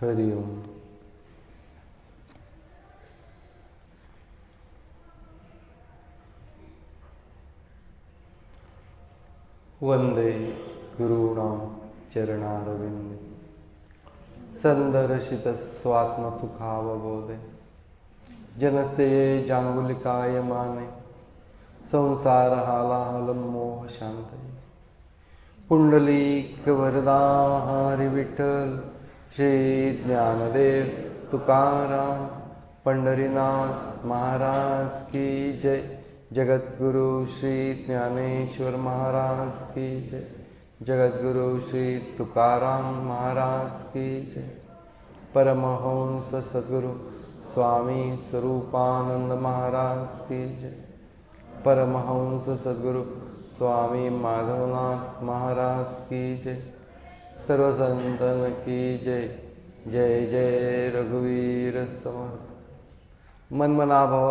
हरि ओम। वंदे गुरूणां चरणारविन्दे संदर्शित स्वात्मसुखावबोधे जनसे जांगुलिकायमाने संसार हालाहलं मोह शांतये पुंडलीक वरदा हरि विठ्ठल श्री ज्ञानदेव तुकाराम पंढरीनाथ महाराज की जय। जगद्गुरु श्री ज्ञानेश्वर महाराज की जय। जगद्गुरु श्री तुकाराम महाराज की जय। परमहंस सद्गुरु स्वामी स्वरूपानंद महाराज की जय। परमहंस सद्गुरु स्वामी माधवनाथ महाराज की जय। सर्व संतन की जय। जय जय रघुवीर समर्थ। मनमना भव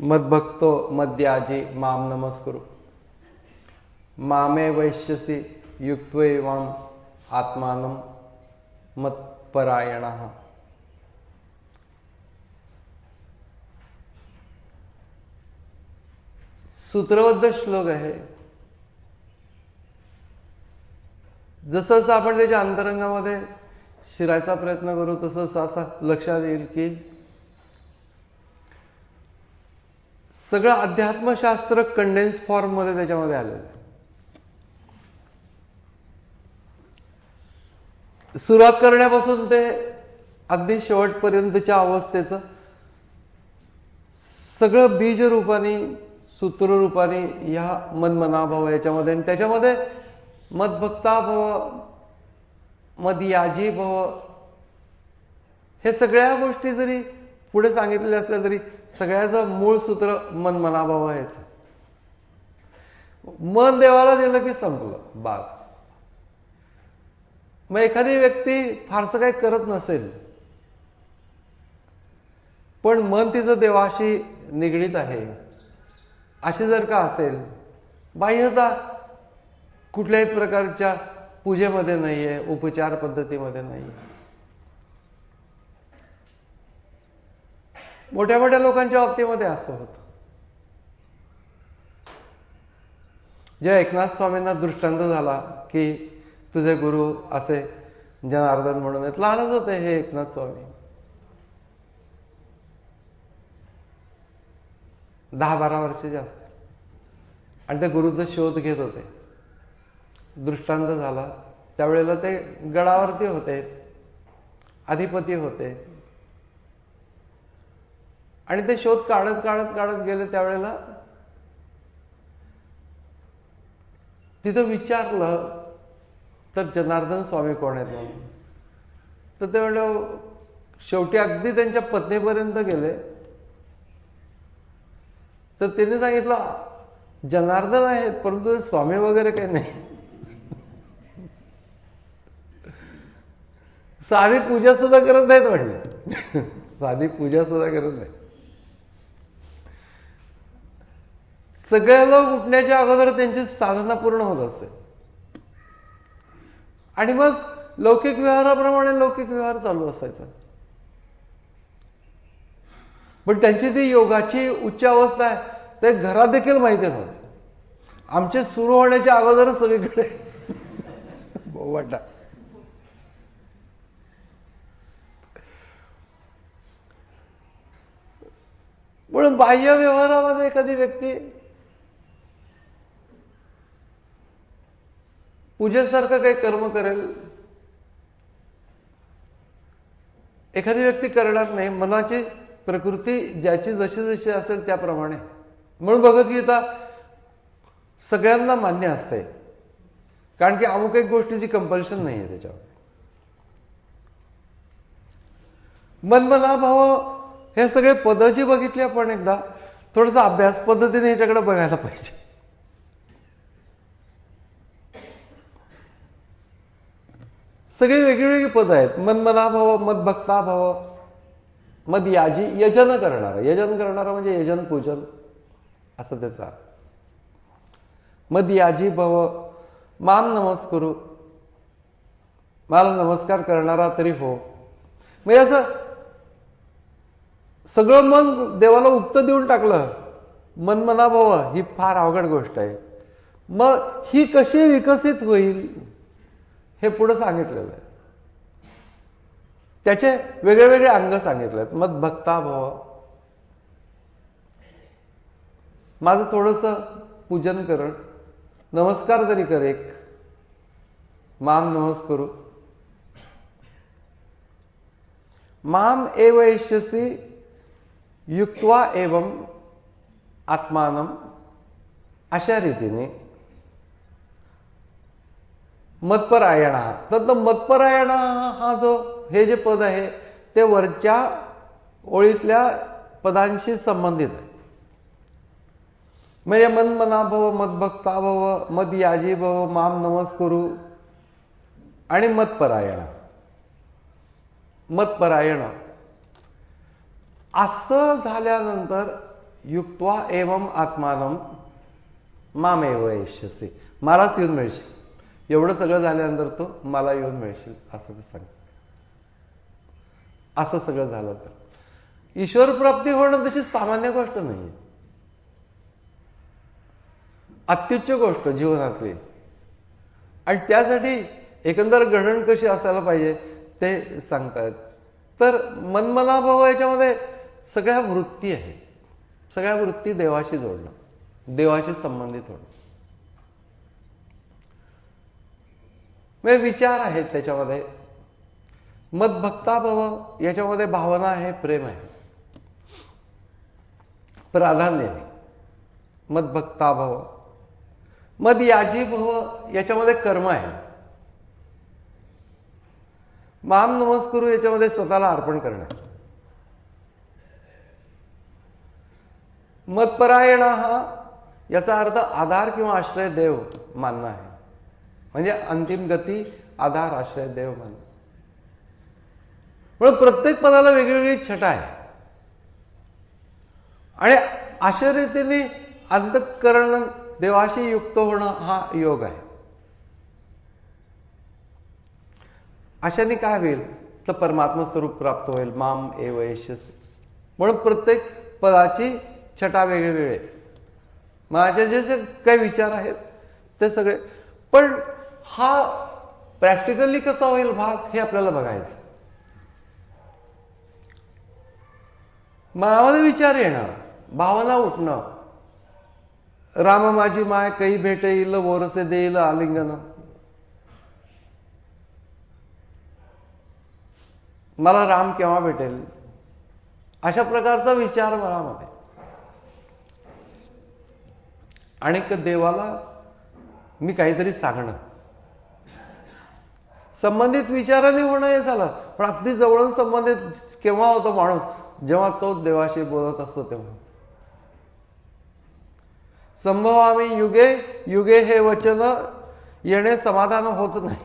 मद्भक्तो मद्याजी माम नमस्कुरु मामे वैश्यसि युक्त्वैवं आत्मानं मत्परायणः। सूत्रबद्ध श्लोक आहे। जसं आपण त्याच्या अंतरंगामध्ये शिरायचा प्रयत्न करू तसं असं लक्षात येईल की सगळं अध्यात्मशास्त्र कंडेन्स फॉर्म मध्ये त्याच्यामध्ये आलेलं आहे। सुरुवात करण्यापासून ते अगदी शेवटपर्यंतच्या अवस्थेचं सगळं बीज रूपाने सूत्र रूपाने ह्या मनमनाभाव याच्यामध्ये, आणि त्याच्यामध्ये मद्भक्ता भव मदयाजी भव हे सगळ्या गोष्टी जरी पुढे सांगितलेल्या असल्या तरी सगळ्याचं मूळ सूत्र मनमनाभाव आहे। मन देवाला दिलं की संपलं बास। मग एखादी व्यक्ती फारसं काही करत नसेल पण मन तिचं देवाशी निगडीत आहे अशी जर का असेल, बाह्यता कुठल्याही प्रकारच्या पूजेमध्ये नाहीये, उपचार पद्धतीमध्ये नाहीये। मोठ्या मोठ्या लोकांच्या बाबतीमध्ये असं होतं। जेव्हा एकनाथ स्वामींना दृष्टांत झाला की तुझे गुरु असे जनार्दन म्हणून आहेत, लहानच होते हे एकनाथ स्वामी, 10-12 वर्षाचे असते, आणि ते गुरुचा शोध घेत होते। दृष्टांत झाला त्यावेळेला ते गडावरती होते, अधिपती होते, आणि ते शोध काढत काढत काढत गेले। त्यावेळेला तिथं विचारलं तर जनार्दन स्वामी कोण आहेत म्हणून, तर ते म्हणलं, शेवटी अगदी त्यांच्या पत्नीपर्यंत गेले तर त्यांनी सांगितलं जनार्दन आहेत परंतु स्वामी वगैरे काही नाही, साधी पूजा सुद्धा करत नाहीत म्हणले, साधी पूजा सुद्धा करत नाही। सगळे लोक उठण्याच्या अगोदर त्यांची साधना पूर्ण होत असते, आणि मग लौकिक व्यवहाराप्रमाणे लौकिक व्यवहार चालू असायचा। पण त्यांची ती योगाची उच्च अवस्था आहे ते घरात देखील माहिती नव्हते। आमचे सुरू होण्याच्या अगोदर सगळीकडे वाटा। म्हणून बाह्य व्यवहारामध्ये एखादी व्यक्ती पूजेसारखं काही कर्म करेल, एखादी व्यक्ती करणार नाही। मनाची प्रकृती ज्याची जशी जशी असेल त्याप्रमाणे। म्हणून भगवद्गीता सगळ्यांना मान्य असते, कारण की अमुक एक गोष्टीची कंपल्शन नाही आहे त्याच्यावर। मनमनाभाव हे सगळे पद जी बघितली आपण एकदा थोडासा अभ्यास पद्धतीने ह्याच्याकडे बघायला पाहिजे। सगळी वेगवेगळी पद आहेत। मनमनाभाव, मद्भक्ताभाव, मदयाजी, यजन करणारा, यजन करणारा म्हणजे यजन पूजन असं त्याचा। मदयाजी भव माम नमस्कुरु मला नमस्कार करणारा तरी हो. म्हणजे असं सगळं मन देवाला उक्त देऊन टाकलं, मन मनाभव, ही फार अवघड गोष्ट आहे. मग ही कशी विकसित होईल हे पुढे सांगितलेलं आहे. त्याचे वेगळे वेगळे अंग सांगितले आहेत. मद भक्ताभव, माझं थोडंसं पूजन कर, नमस्कार तरी कर, एक माम नमस्करू. माम एवैष्यसी युक्त्वा एवं आत्मानम, अशा रीतीने मत्परायण. तर मत्परायण हा जो हे जे पद आहे ते वरच्या ओळीतल्या पदांशी संबंधित आहे. म्हणजे मन मनाभव, मदभक्ताभव, मद याजी भव, माम नमस्कुरु आणि मत्परायण. मत्परायण असं झाल्यानंतर युक्त्वा एवं आत्मानम मामेव एष्यसी, मलाच येऊन मिळशील. एवढं सगळं झाल्यानंतर तो मला येऊन मिळशील असं ते सांग. असं सगळं झालं तर ईश्वर प्राप्ती होणं तशी सामान्य गोष्ट नाही, अत्युच्च गोष्ट जीवनातली. आणि त्यासाठी एकंदर घडण कशी असायला पाहिजे ते सांगतायत. तर मनमनाभव याच्यामध्ये सगळ्या वृत्ती आहेत. सगळ्या वृत्ती देवाशी जोडणं, देवाशी संबंधित होणं. म्हणजे विचार आहेत त्याच्यामध्ये. मदभक्ताभव याच्यामध्ये भावना आहे, प्रेम आहे, प्राधान्याने. मदभक्ताभव. मद याजी भव याच्यामध्ये कर्म आहे. माम नमस्कुरु याच्यामध्ये स्वतःला अर्पण करणं. मत्परायण हा याचा अर्थ आधार किंवा आश्रय देव मानणं आहे. म्हणजे अंतिम गती, आधार, आश्रय देव मानणं. म्हणून प्रत्येक पदाला वेगवेगळी छटा आहे. आणि अशा रीतीने अंतःकरण देवाशी युक्त होणं हा योग आहे. अशाने काय होईल तर परमात्मा स्वरूप प्राप्त होईल. माम एव एष्यसी. म्हणून प्रत्येक पदाची छटा वेगळे. माझे जे काही विचार आहेत ते सगळे. पण हा प्रॅक्टिकली कसा होईल भाग हे आपल्याला बघायचं. मनामध्ये विचार येणं, भावना उठणं. राम माझी माय कही भेटे येईल, वोरसे देईल आलिंगन. मला राम केव्हा भेटेल, अशा प्रकारचा विचार मनामध्ये. आणि देवाला मी काहीतरी सांगणं, संबंधित विचाराने होणं हे झालं. पण अगदी जवळून संबंधित केव्हा होतो माणूस, जेव्हा तो देवाशी बोलत असतो तेव्हा. संभवामी युगे युगे हे वचन येणे समाधान होत नाही.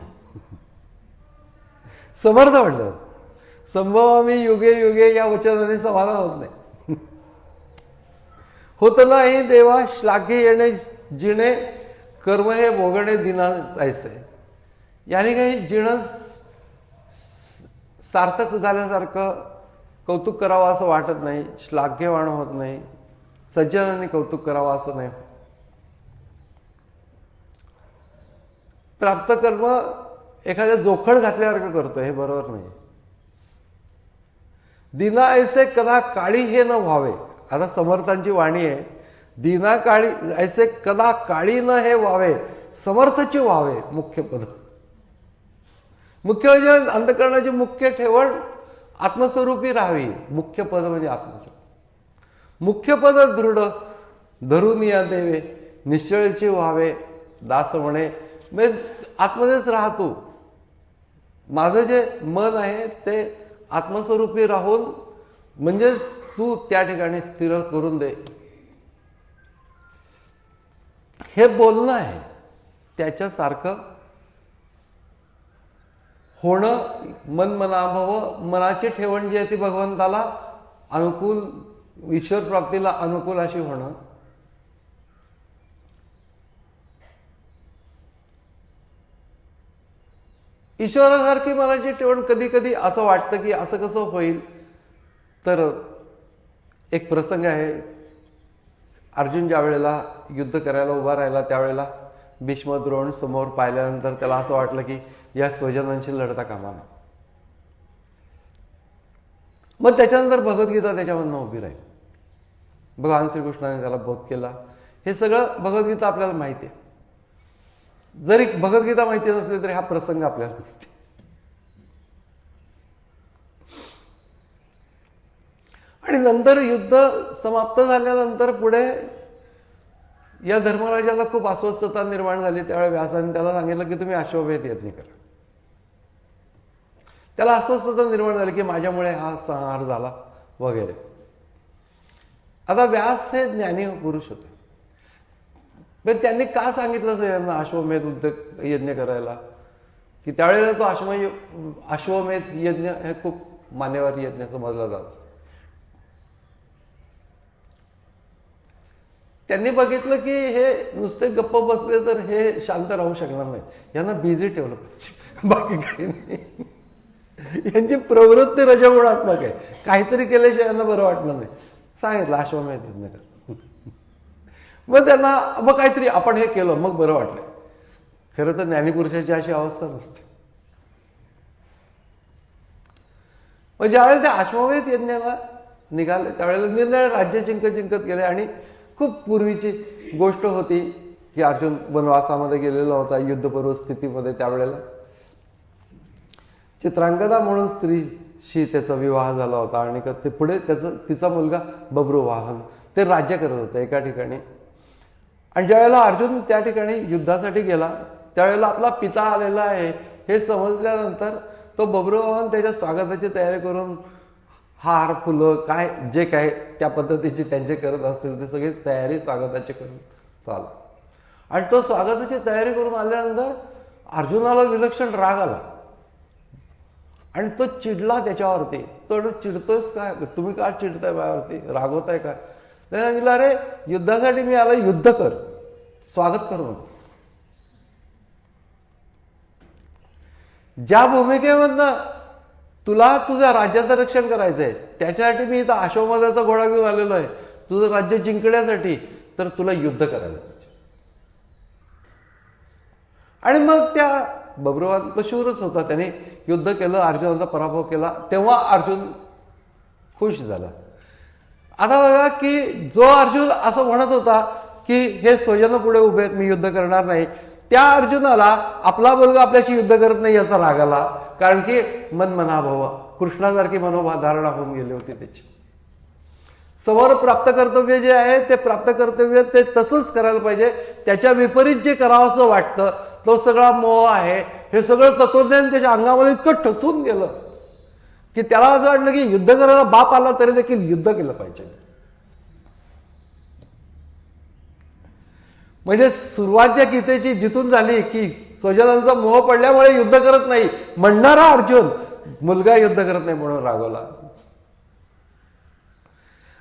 समर्थ म्हणलं संभवामी युगे युगे या वचनाने समाधान होत नाही. होत नाही देवा श्लाघे येणे जिणे, कर्म हे भोगणे दिना जायचंय. याने काही जिणं सार्थक झाल्यासारखं कौतुक करावं असं वाटत नाही, श्लाघ्यवान होत नाही, सज्जनांनी कौतुक करावं असं नाही. प्राप्त कर्म एखाद्या जोखड घातल्यासारखं करतो, हे बरोबर नाही. दिना ऐसे कदा काळी हे न व्हावे. आता समर्थांची वाणी आहे, दिना काळी ऐसे कदा काळी न हे व्हावे, समर्थची व्हावे मुख्य पद. मुख्य म्हणजे अंतःकरणाची मुख्य ठेवण आत्मस्वरूपी राहावी. मुख्य पद म्हणजे आत्मस्वरूप. मुख्य पद दृढ धरून या देवे, निश्चळची व्हावे दास म्हणे. म्हणजे आत्मध्येच राहतो. माझं जे मन आहे ते आत्मस्वरूपी राहून, म्हणजेच तू त्या ठिकाणी स्थिर करून दे, हे बोलणं आहे. त्याच्यासारखं होणं. मन मनाभव, मनाची ठेवण जी आहे ती भगवंताला अनुकूल, ईश्वर प्राप्तीला अनुकूल अशी होणं. ईश्वरासारखी मनाची ठेवण कधी कधी असं वाटतं की असं कसं होईल. तर एक प्रसंग आहे, अर्जुन ज्या वेळेला युद्ध करायला उभा राहिला त्यावेळेला भीष्म द्रोण समोर पाहिल्यानंतर त्याला असं वाटलं की या स्वजनांशी लढता कामा नये. मग त्याच्यानंतर भगवद्गीता त्याच्यामधनं उभी राहील. भगवान श्रीकृष्णाने त्याला बोध केला. हे सगळं भगवद्गीता आपल्याला माहिती आहे. जरी भगवद्गीता माहिती नसली तरी हा प्रसंग आपल्याला माहिती. आणि नंतर युद्ध समाप्त झाल्यानंतर पुढे या धर्मराजाला खूप अस्वस्थता निर्माण झाली. त्यावेळी व्यासाने त्याला सांगितलं की तुम्ही अश्वमेध यज्ञ करा. त्याला अस्वस्थता निर्माण झाली की माझ्यामुळे हा संहार झाला वगैरे. आता व्यास हे ज्ञानी पुरुष होते, पण त्यांनी का सांगितलं सगळ्यांना अश्वमेध यज्ञ करायला, की त्यावेळेला तो अश्वमेध यज्ञ हे खूप मान्यवर यज्ञ समजला जात. त्यांनी बघितलं की हे नुसते गप्प बसले तर हे शांत राहू शकणार नाही, यांना बिझी ठेवलं पाहिजे, बाकी काही नाही. यांची प्रवृत्ती रजगुणात्मक आहे, काहीतरी केल्याशिवाय यांना बरं वाटणार नाही. सांगितलं अश्वमेध यज्ञ कर. मग त्यांना मग काहीतरी आपण हे केलं मग बरं वाटलं. खरं तर ज्ञानीपुरुषाची अशी अवस्था नसते. मग ज्यावेळेला त्या अश्वमेध यज्ञाला निघाले त्यावेळेला निर्णय राज्य जिंकत गेले. आणि खूप पूर्वीची गोष्ट होती की अर्जुन वनवासामध्ये गेलेला होता युद्धपूर्व स्थितीमध्ये. त्यावेळेला चित्रांगदा म्हणून स्त्रीशी त्याचा विवाह झाला होता आणि ते पुढे तिचा मुलगा बब्रुवाहन ते राज्य करत होतं एका ठिकाणी. आणि ज्यावेळेला अर्जुन त्या ठिकाणी युद्धासाठी गेला त्यावेळेला आपला पिता आलेला आहे हे समजल्यानंतर तो बब्रुवाहन त्याच्या स्वागताची तयारी करून हार फुलं काय जे काय त्या पद्धतीची त्यांचे करत असतील ते सगळी तयारी स्वागताची करून चालू. आणि तो स्वागताची तयारी करून आल्यानंतर अर्जुनाला विलक्षण राग आला आणि तो चिडला त्याच्यावरती. तो चिडतोयस काय, तुम्ही का चिडताय माझ्यावरती, रागवताय काय. त्याने सांगितलं अरे युद्धासाठी मी आला, युद्ध कर, स्वागत कर. मग ज्या भूमिकेमधनं तुला तुझ्या राज्याचं रक्षण करायचंय त्याच्यासाठी मी इथं अश्वमेधाचा घोडा घेऊन आलेलो आहे तुझं राज्य जिंकण्यासाठी, तर तुला युद्ध करायला पाहिजे. आणि मग त्या बब्रुवाहन तो शूरच होता, त्याने युद्ध केलं, अर्जुनाचा पराभव केला. तेव्हा अर्जुन खुश झाला. आता बघा की जो अर्जुन असं म्हणत होता की हे स्वजन पुढे उभे आहेत मी युद्ध करणार नाही, त्या अर्जुनाला आपला मुलगा आपल्याशी युद्ध करत नाही याचा राग आला. कारण की मनमनाभव कृष्णासारखी मनोधारणा होऊन गेली होती त्याची. समोर प्राप्त कर्तव्य जे आहे ते प्राप्त कर्तव्य ते तसंच करायला पाहिजे. त्याच्या विपरीत जे करावं असं वाटतं तो सगळा मोह आहे. हे सगळं तत्वज्ञान त्याच्या अंगामध्ये इतकं ठसून गेलं की त्याला असं वाटलं की युद्ध करायला बाप आला तरी देखील युद्ध केलं पाहिजे. म्हणजे सुरुवात ज्या गीतेची जिथून झाली की स्वजनांचा मोह पडल्यामुळे युद्ध करत नाही म्हणणारा अर्जुन मुलगा युद्ध करत नाही म्हणून रागवला.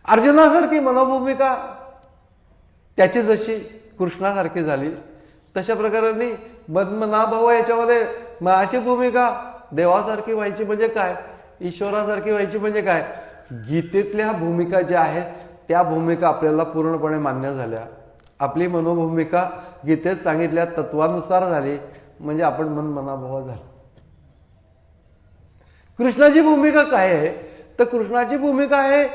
अर्जुनासारखी मनोभूमिका त्याची जशी कृष्णासारखी झाली तशा प्रकारे मन्मनाभव याच्यामध्ये माझी भूमिका देवासारखी व्हायची म्हणजे काय, ईश्वरासारखी व्हायची म्हणजे काय. गीतेतल्या भूमिका ज्या आहेत त्या भूमिका आपल्याला पूर्णपणे मान्य झाल्या. आपली मनोभूमिका गीतेत सांगितल्या तत्वानुसार झाली म्हणजे आपण मनमनाभव झालो. कृष्णाची भूमिका काय आहे तर कृष्णाची भूमिका आहे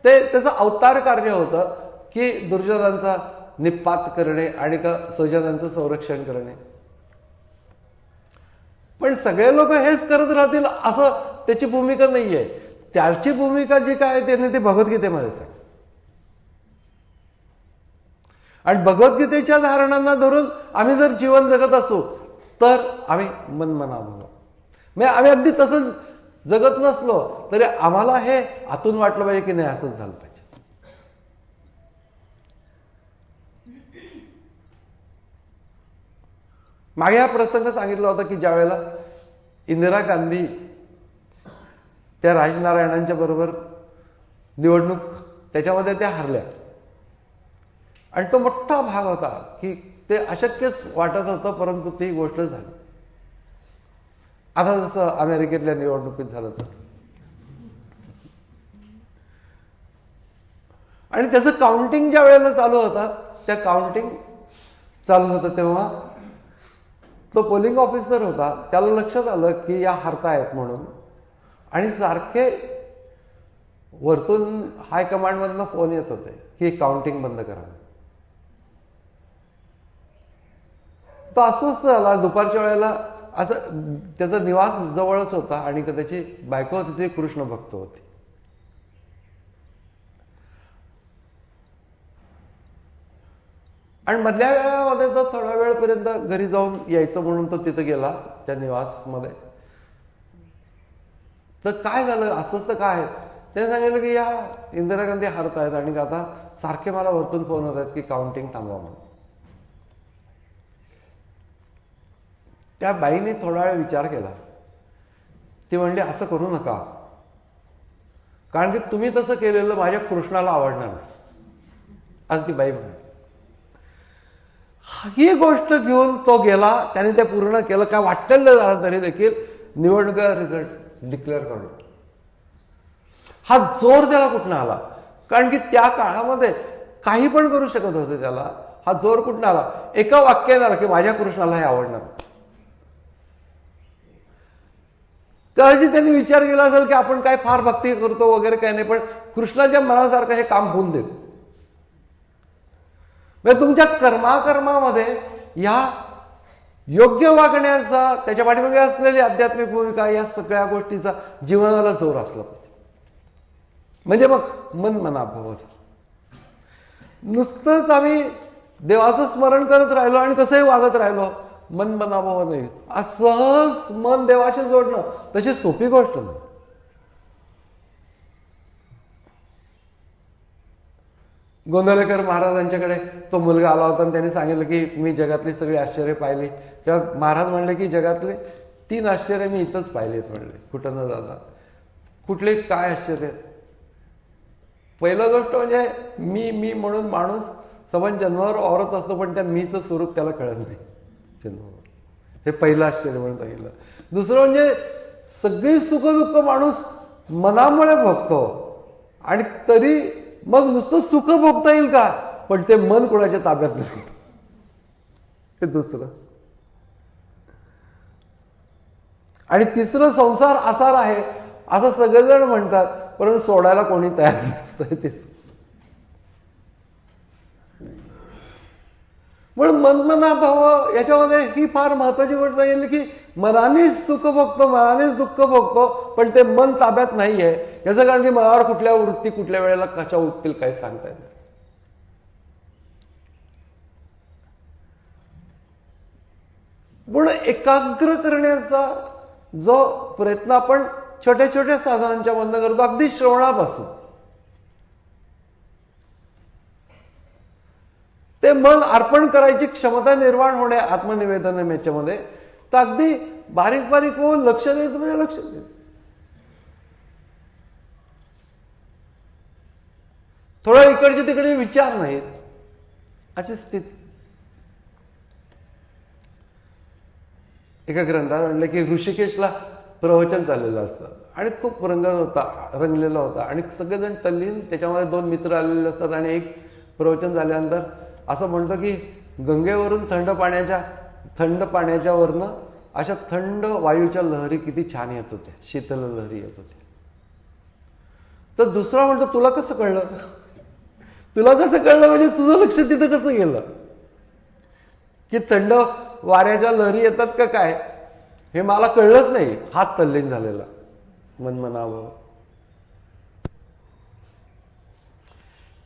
ते त्याचं अवतार कार्य होतं की दुर्योधनांचा निपात करणे आणि स्वजनांचं संरक्षण करणे. पण सगळे लोक हेच करत राहतील असं त्याची भूमिका नाहीये. त्याची भूमिका जी काय त्याने ते भगवद्गीतेमध्ये सांगितलं. आणि भगवद्गीतेच्या धारणांना धरून आम्ही जर जीवन जगत असू तर आम्ही मनमनाभव म्हणजे आम्ही अगदी तसंच जगत नसलो तरी आम्हाला हे आतून वाटलं पाहिजे की नाही असंच झालं पाहिजे. मागे हा प्रसंग सांगितला होता की ज्या वेळेला इंदिरा गांधी त्या राजनारायणांच्या बरोबर निवडणूक त्याच्यामध्ये त्या हरल्या आणि तो मोठा भाग होता की ते अशक्यच वाटत होतं परंतु ती गोष्ट झाली. आता जसं अमेरिकेतल्या निवडणुकीत झालं तसं. आणि त्याचं काउंटिंग ज्या वेळेला चालू होतं, त्या काउंटिंग चालू होतं तेव्हा तो पोलिंग ऑफिसर होता, त्याला लक्षात आलं की या हरतायत म्हणून, आणि सारखे वरतून हायकमांडमधनं फोन येत होते की काउंटिंग बंद करा. तो अस्वस्थ झाला. दुपारच्या वेळेला आता त्याचा निवास जवळच होता आणि त्याची बायको होती ती कृष्ण भक्त होती. आणि मधल्या वेळामध्ये तो थोड्या वेळपर्यंत घरी जाऊन यायचं म्हणून तो तिथं गेला त्या निवासमध्ये. तर काय झालं, अस्वस्थ काय, त्याने सांगितलं की या इंदिरा गांधी हरतायत आणि आता सारखे मला वरतून फोन होत आहेत की काउंटिंग थांबवा म्हणून. त्या बाईने थोडा वेळ विचार केला. ती म्हणली असं करू नका, कारण की तुम्ही तसं केलेलं माझ्या कृष्णाला आवडणार नाही, असं ती बाई म्हणाली. ही गोष्ट घेऊन तो गेला, त्याने ते पूर्ण केलं. काय वाटलेलं झालं तरी देखील निवडणुका रिझल्ट डिक्लेअर करून. हा जोर त्याला कुठनं आला, कारण की त्या काळामध्ये काही पण करू शकत होते त्याला. हा जोर कुठनं आला, एका वाक्याने आला की माझ्या कृष्णाला हे आवडणार. कदाचित त्यांनी विचार केला असेल की आपण काय फार भक्ती करतो वगैरे काही नाही, पण कृष्णाच्या मनासारखं हे काम होऊन देत. म्हणजे तुमच्या कर्मामध्ये ह्या योग्य वागण्याचा, त्याच्या पाठीमागे असलेली आध्यात्मिक भूमिका, या सगळ्या गोष्टीचा जीवनाला जोर असला पाहिजे. म्हणजे मग मन मनाभाव. नुसतंच आम्ही देवाचं स्मरण करत राहिलो आणि कसंही वागत राहिलो, मन मनाभाव नाही. सहज मन देवाशी जोडणं तशी सोपी गोष्ट नाही. गोंदवलेकर महाराजांच्याकडे तो मुलगा आला होता आणि त्यांनी सांगितलं की मी जगातली सगळी आश्चर्य पाहिली. तेव्हा महाराज म्हणले की जगातले 3 आश्चर्य मी इथंच पाहिलेत म्हणले, कुठं न जाता. कुठले काय आश्चर्य? पहिलं गोष्ट म्हणजे मी म्हणून माणूस सबंध जन्मावर औरत असतो, पण त्या मीचं स्वरूप त्याला कळत नाही जन्मावर. हे पहिलं आश्चर्य म्हणून सांगितलं. दुसरं म्हणजे सगळी सुखदुःख माणूस मनामुळे भोगतो, आणि तरी मग नुसतं सुख भोगता येईल का, पण ते मन कोणाच्या ताब्यात नाही. हे दुसरं. आणि तिसरं, संसार असार आहे असं सगळेजण म्हणतात, परंतु सोडायला कोणी तयार नसतं. ते म्हणून मनमनाभाव याच्यामध्ये ही फार महत्वाची गोष्ट येईल की मनानेच सुख भोगतो, मनानेच दुःख भोगतो, पण ते मन ताब्यात नाहीये. याचं कारण की मनावर कुठल्या वृत्ती कुठल्या वेळेला कशा उठतील काही सांगता येत नाही. पण एकाग्र करण्याचा जो प्रयत्न आपण छोट्या छोट्या साधनांच्या मधनं करतो, अगदी श्रवणापासून ते मन अर्पण करायची क्षमता निर्माण होणे आत्मनिवेदन याच्यामध्ये, तर अगदी बारीक बारीक होऊन लक्ष द्यायचं म्हणजे लक्ष द्यायचं. थोडा इकडचे तिकडे विचार नाहीत अशी स्थिती. एका ग्रंथात म्हणलं की ऋषिकेशला प्रवचन चाललेलं असतं आणि खूप रंगलेला होता आणि सगळेजण तल्लीन. त्याच्यामध्ये 2 मित्र आलेले असतात आणि एक प्रवचन झाल्यानंतर असं म्हणतो की गंगेवरून थंड पाण्याच्या वरनं अशा थंड वायूच्या लहरी किती छान येत होत्या, शीतल लहरी येत होत्या. तर दुसरा म्हणतो तुला कसं कळलं? तुला कसं कळलं म्हणजे तुझं लक्ष तिथं कसं गेलं की थंड वाऱ्याच्या लहरी येतात का काय हे मला कळलंच नाही. हात तल्लीन झालेला मनमनाभाव.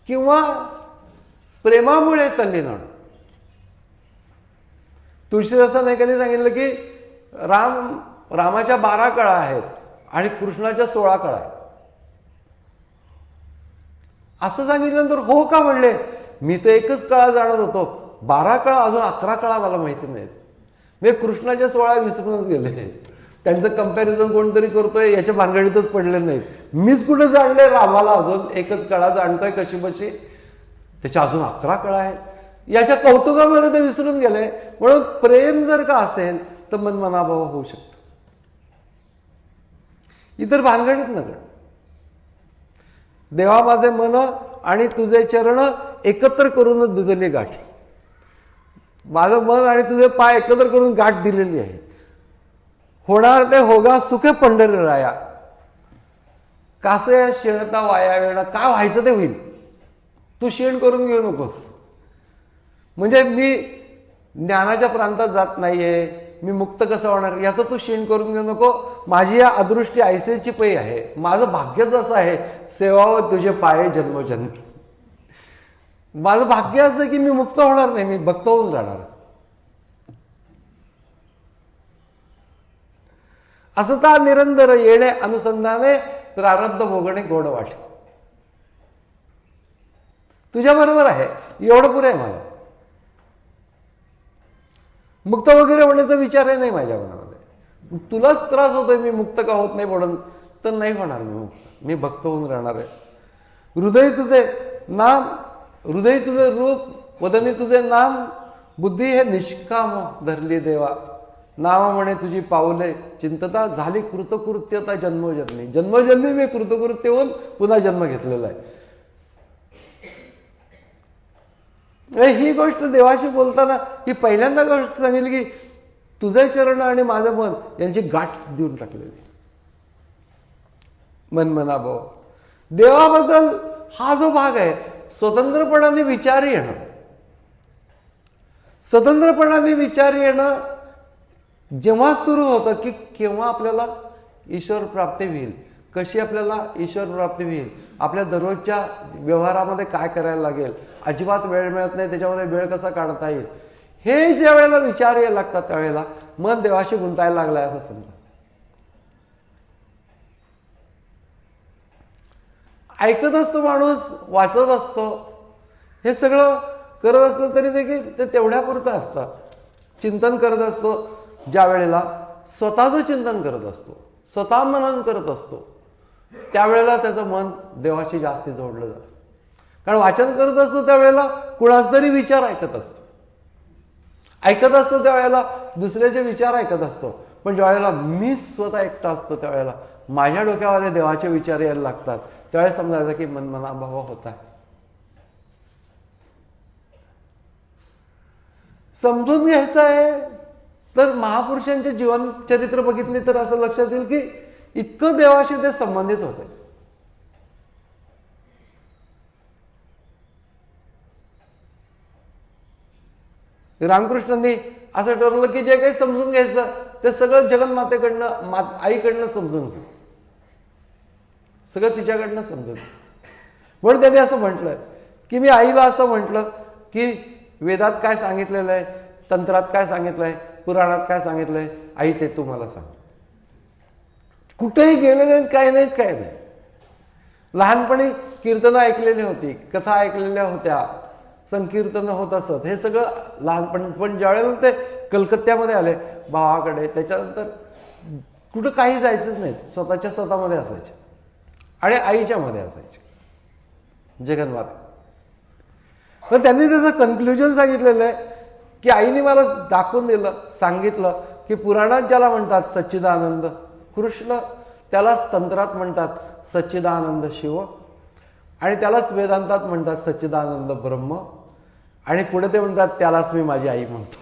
किंवा प्रेमामुळे तल्लीन होणं. तुळशीदासाने कधी सांगितलं की रामाच्या 12 कळा आहेत आणि कृष्णाच्या 16 कळा आहेत. असं सांगितल्यानंतर हो का म्हणले, मी तर एकच कळा जाणत होतो, 12 कळा अजून 11 कळा मला माहिती नाहीत. मी कृष्णाच्या 16 विसरूनच गेले. त्यांचं कंपॅरिझन कोणतरी करतोय याच्या भानगडीतच पडले नाहीत. मीच कुठे जाणले रामाला अजून एकच कळा जाणतोय कशी बशी, त्याच्या अजून 11 कळा आहेत. याच्या कौतुकामध्ये ते विसरून गेले. म्हणून प्रेम जर का असेल तर मनमनाभाव होऊ शकतो. इतर भानगडीत नकळ. देवा माझे मन आणि तुझे चरण एकत्र करूनच दिलेली गाठ. माझं मन आणि तुझे पाय एकत्र करून गाठ दिलेली आहे. होणार ते होगा सुखे पंढरी राया, कासे शेणता वाया वेळा, काय व्हायचं ते होईल, तू शेण करून घेऊ नकोस. म्हणजे मी ज्ञानाच्या प्रांतात जात नाहीये, मी मुक्त कसं होणार याचं तू शेण करून घेऊ नको. माझी या अदृष्टी ऐसेची पै आहे, माझं भाग्यच असं आहे, सेवावं तुझे पाये जन्मजन्म. माझं भाग्य असं की मी मुक्त होणार नाही, मी भक्त होऊन राहणार. असता निरंतर येणे अनुसंधाने, प्रारब्ध भोगणे गोड वाटे. तुझ्या बरोबर आहे एवढं पुरे आहे मला. मुक्त वगैरे होण्याचा विचारही नाही माझ्या मनामध्ये. तुलाच त्रास होतोय मी मुक्त का होत नाही म्हणून, तर नाही होणार मी मुक्त, मी भक्त होऊन राहणार आहे. हृदय तुझे नाम, हृदय तुझे रूप, वदनी तुझे नाम, बुद्धी हे निष्काम धरली देवा. नावा म्हणे तुझी पावले चिंतता, झाली कृतकृत्यता जन्मोजन्मी. जन्मोजन्मी मी कृतकृत्य होऊन पुन्हा जन्म घेतलेला आहे. ही गोष्ट देवाशी बोलताना ही पहिल्यांदा गोष्ट सांगितली की तुझे चरण आणि माझं मन यांची गाठ देऊन टाकलेली. मनमनाभाव देवाबद्दल हा जो भाग आहे, स्वतंत्रपणाने विचार येणं, स्वतंत्रपणाने विचार येणं जेव्हा सुरू होतं की केव्हा आपल्याला ईश्वर प्राप्ती होईल, कशी आपल्याला ईश्वर प्राप्ती होईल, आपल्या दररोजच्या व्यवहारामध्ये काय करायला लागेल, अजिबात वेळ मिळत नाही त्याच्यामध्ये वेळ कसा काढता येईल, हे ज्या वेळेला विचार यायला लागतात त्यावेळेला मन देवाशी गुंतायला लागलाय असं समजा. ऐकत असतो माणूस, वाचत असतो, हे सगळं करत असलं तरी देखील ते तेवढ्यापुरतं असतं. चिंतन करत असतो, ज्या वेळेला स्वतःचं चिंतन करत असतो, स्वतः मनन करत असतो, त्यावेळेला त्याचं मन देवाशी जास्ती जोडलं जातं. कारण वाचन करत असतो त्यावेळेला कुणाचा तरी विचार ऐकत असतो, ऐकत असतो त्यावेळेला दुसऱ्याचे विचार ऐकत असतो. पण ज्या वेळेला मी स्वतः एकटा असतो त्यावेळेला माझ्या डोक्यामध्ये देवाचे विचार यायला लागतात, त्यावेळेस समजायचं की मनमनाभाव होता. समजून घ्यायचं आहे तर महापुरुषांचे जीवन चरित्र बघितले तर असं लक्षात येईल की इतकं देवाशी ते संबंधित होते. रामकृष्णांनी असं ठरवलं की जे काही समजून घ्यायचं ते सगळं जगन्मातेकडनं, आईकडनं समजून घे, सगळं तिच्याकडनं समजून घे. म्हणून त्यांनी असं म्हटलं की मी आईला असं म्हटलं की वेदात काय सांगितलेलं आहे, तंत्रात काय सांगितलंय, पुराणात काय सांगितलंय, आई ते तू मला सांग. कुठेही गेले नाहीत, काय नाहीत, काय नाही. लहानपणी कीर्तनं ऐकलेली होती, कथा ऐकलेल्या होत्या, संकीर्तन होत असत, हे सगळं लहानपणी. पण ज्यावेळेला ते कलकत्त्यामध्ये आले भावाकडे, त्याच्यानंतर कुठं काही जायचंच नाही, स्वतःच्या स्वतःमध्ये असायचे आणि आईच्या मध्ये असायचे जगन्माता. पण त्यांनी त्याचं कन्क्ल्युजन सांगितलेलं आहे की आईने मला दाखवून दिलं, सांगितलं की पुराणात ज्याला म्हणतात सच्चिदानंद कृष्ण, त्यालाच तंत्रात म्हणतात सच्चिदानंद शिव, आणि त्यालाच वेदांतात म्हणतात सच्चिदानंद ब्रह्म, आणि पुढे ते म्हणतात त्यालाच मी माझी आई म्हणतो.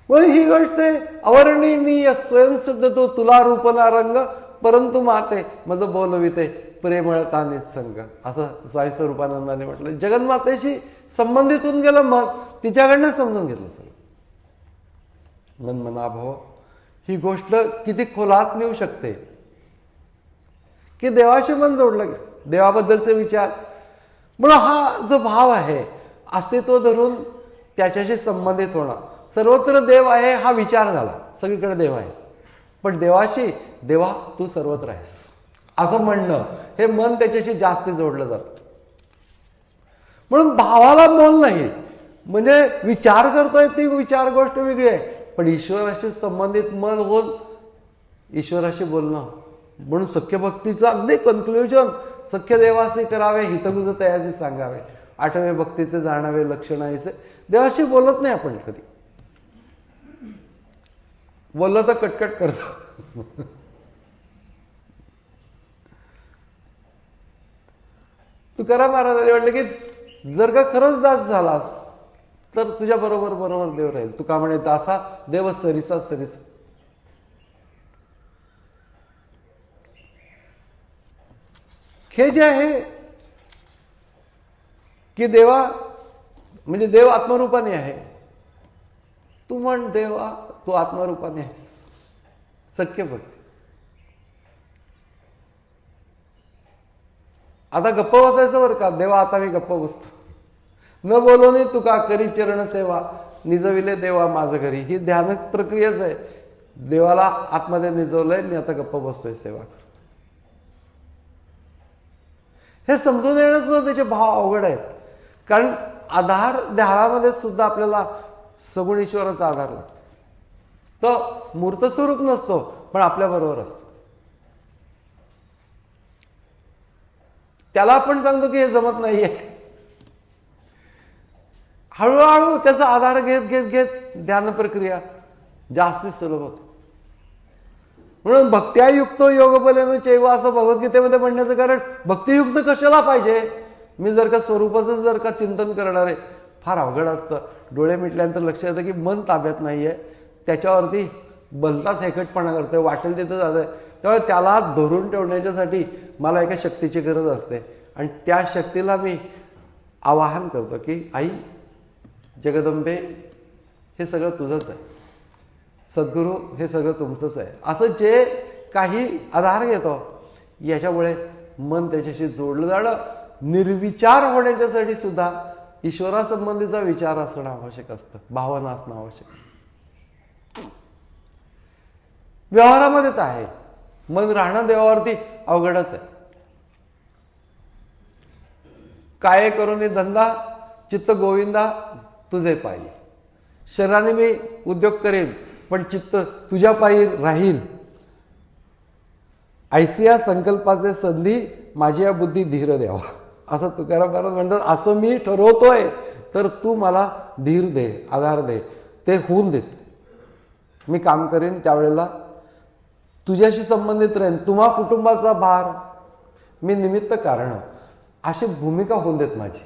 मग ही गोष्ट अवर्णनीय स्वयंसिद्ध तो तुला रूपना रंग, परंतु माते मज बोलविते प्रेमळ कानित संग, असं स्वामी स्वरूपानंदाने म्हटलं. जगन्मातेशी संबंधित होऊन गेलं, मग तिच्याकडनं समजून घेतलं सगळं. मनमनाभाव ही गोष्ट किती खोलात नेऊ शकते की देवाशी मन जोडलं गेलं, देवाबद्दलचे विचार. म्हणून हा जो भाव आहे अस्तित्व धरून त्याच्याशी संबंधित होणं, सर्वत्र देव आहे हा विचार झाला, सगळीकडे देव आहे, पण देवाशी देवा तू सर्वत्र आहेस असं म्हणणं, हे मन त्याच्याशी जास्त जोडलं जातं. म्हणून भावाला मोल नाही, म्हणजे विचार करतोय ती विचार गोष्ट वेगळी आहे, पण ईश्वराशी संबंधित मन होऊन ईश्वराशी बोलणं. म्हणून सख्य भक्तीचं अगदी कन्क्ल्युजन, सख्य देवासी करावे हितगुज तयासी सांगावे, आठवे भक्तीचे जाणावे लक्षण यायचे. देवाशी बोलत नाही आपण कधी, बोललं तर कटकट करतो. तुकाराम महाराजांनी म्हटलं की जर का खरंच दास झालास तर तुझ्या बरोबर बरोबर देव राहील. तुका म्हणे दासा देव सरीसा सरीसा. हे जे आहे की देवा म्हणजे देव आत्मरूपाने आहे. तू म्हण देवा तू आत्मरूपाने आहेस. सख्य भक्ती. आता गप्प बसायचं बरं का. देवा आता मी गप्प बसतो. न बोलवणे तुका करी चरण सेवा निजविले देवा माझं घरी. ही ध्यान प्रक्रियाच आहे. देवाला आतमध्ये निजवलंय, मी आता गप्प बसतोय, सेवा करतो. हे समजून येणं सुद्धा त्याचे भाव अवघड आहेत. कारण आधार ध्यानामध्ये सुद्धा आपल्याला सगुण ईश्वराचा आधार लागतो. तो मूर्त स्वरूप नसतो पण आपल्या बरोबर असतो. त्याला आपण सांगतो की हे जमत नाहीये. हळूहळू त्याचा आधार घेत घेत घेत ध्यान प्रक्रिया जास्ती सुलभ होतो. म्हणून भक्त्यायुक्त योग बलेन चैव असं भगवद्गीतेमध्ये म्हणण्याचं कारण भक्तियुक्त कशाला पाहिजे. मी जर का स्वरूपाचं जर का चिंतन करणार आहे फार अवघड असतं. डोळे मिटल्यानंतर लक्ष येतं की मन ताब्यात नाहीये, त्याच्यावरती भलताच हेकटपणा करतोय, वाटेल तिथं जातंय. त्यामुळे त्याला धरून ठेवण्याच्यासाठी मला एका शक्तीची गरज असते आणि त्या शक्तीला मी आवाहन करतो की आई जगदंबे हे सगळं तुझंच आहे, सद्गुरू हे सगळं तुमचंच आहे. असं जे काही आधार घेतो याच्यामुळे मन त्याच्याशी जोडलं जाणं, निर्विचार होण्याच्यासाठी सुद्धा ईश्वरासंबंधीचा विचार असणं आवश्यक असतं, भावना असणं आवश्यक. व्यवहारामध्ये तर आहे, मन राहणं देवावरती अवघडच आहे. काय करून धंदा चित्त गोविंदा तुझे पायी. शरीराने मी उद्योग करेन पण चित्त तुझ्या पायी राहील. ऐसिया संकल्पाचे संधी माझी या बुद्धी धीर द्यावा असं तुकाराम महाराज म्हणतात. असं मी ठरवतोय तर तू मला धीर दे, आधार दे, ते होऊन देत. मी काम करेन त्यावेळेला तुझ्याशी संबंधित राहीन. तुम्हा कुटुंबाचा भार मी निमित्त कारण अशी भूमिका होऊन देत माझी.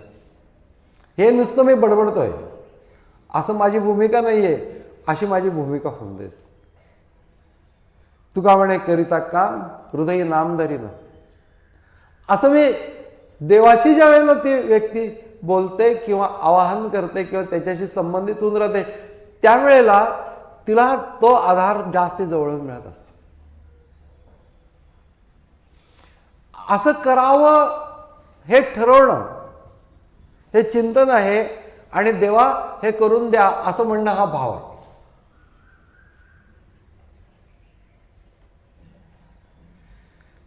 हे नुसतं मी बडबडतोय असं माझी भूमिका नाहीये, अशी माझी भूमिका होऊन देत. तुका म्हणे करिता काम हृदय नामधरीनं. असं मी देवाशी ज्या वेळेला ती व्यक्ती बोलते किंवा आवाहन करते किंवा त्याच्याशी संबंधित होऊन राहते त्यावेळेला तिला तो आधार जास्ती जवळून मिळत असतो. असं करावं हे ठरवणं हे चिंतन आहे आणि देवा हे करून द्या असं म्हणणं हा भाव आहे.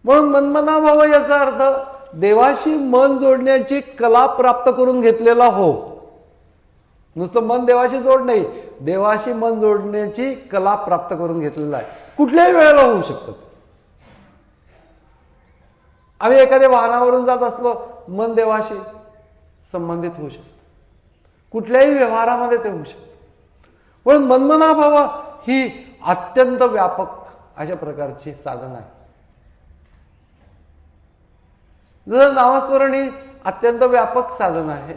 म्हणून मनमना भाव याचा अर्थ देवाशी मन जोडण्याची कला प्राप्त करून घेतलेला हो. नुसतं मन देवाशी जोड नाही, देवाशी मन जोडण्याची कला प्राप्त करून घेतलेला आहे. कुठल्याही वेळेला होऊ शकतं. आम्ही एखाद्या वाहनावरून जात असलो मन देवाशी संबंधित होऊ शकतं. कुठल्याही व्यवहारामध्ये ते होऊ शकतं. म्हणून मनमना भाव ही अत्यंत व्यापक अशा प्रकारची साधन आहे. जसं नामस्मरण ही अत्यंत व्यापक साधन आहे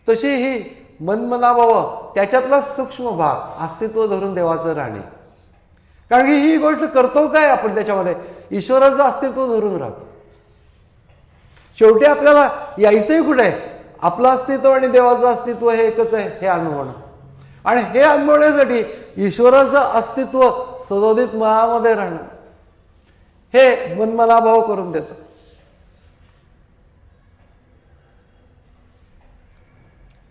तशी ही मनमनाभाव त्याच्यातला सूक्ष्म भाग अस्तित्व धरून देवाचं राहणे. कारण की ही गोष्ट करतो काय आपण त्याच्यामध्ये ईश्वराचं अस्तित्व धरून राहतो. शेवटी आपल्याला यायचंही कुठे आहे, आपलं अस्तित्व आणि देवाचं अस्तित्व हे एकच आहे हे अनुभवणं. आणि हे अनुभवण्यासाठी ईश्वराचं अस्तित्व सदोदित मनामध्ये राहणं हे मनमनाभाव करून देतं.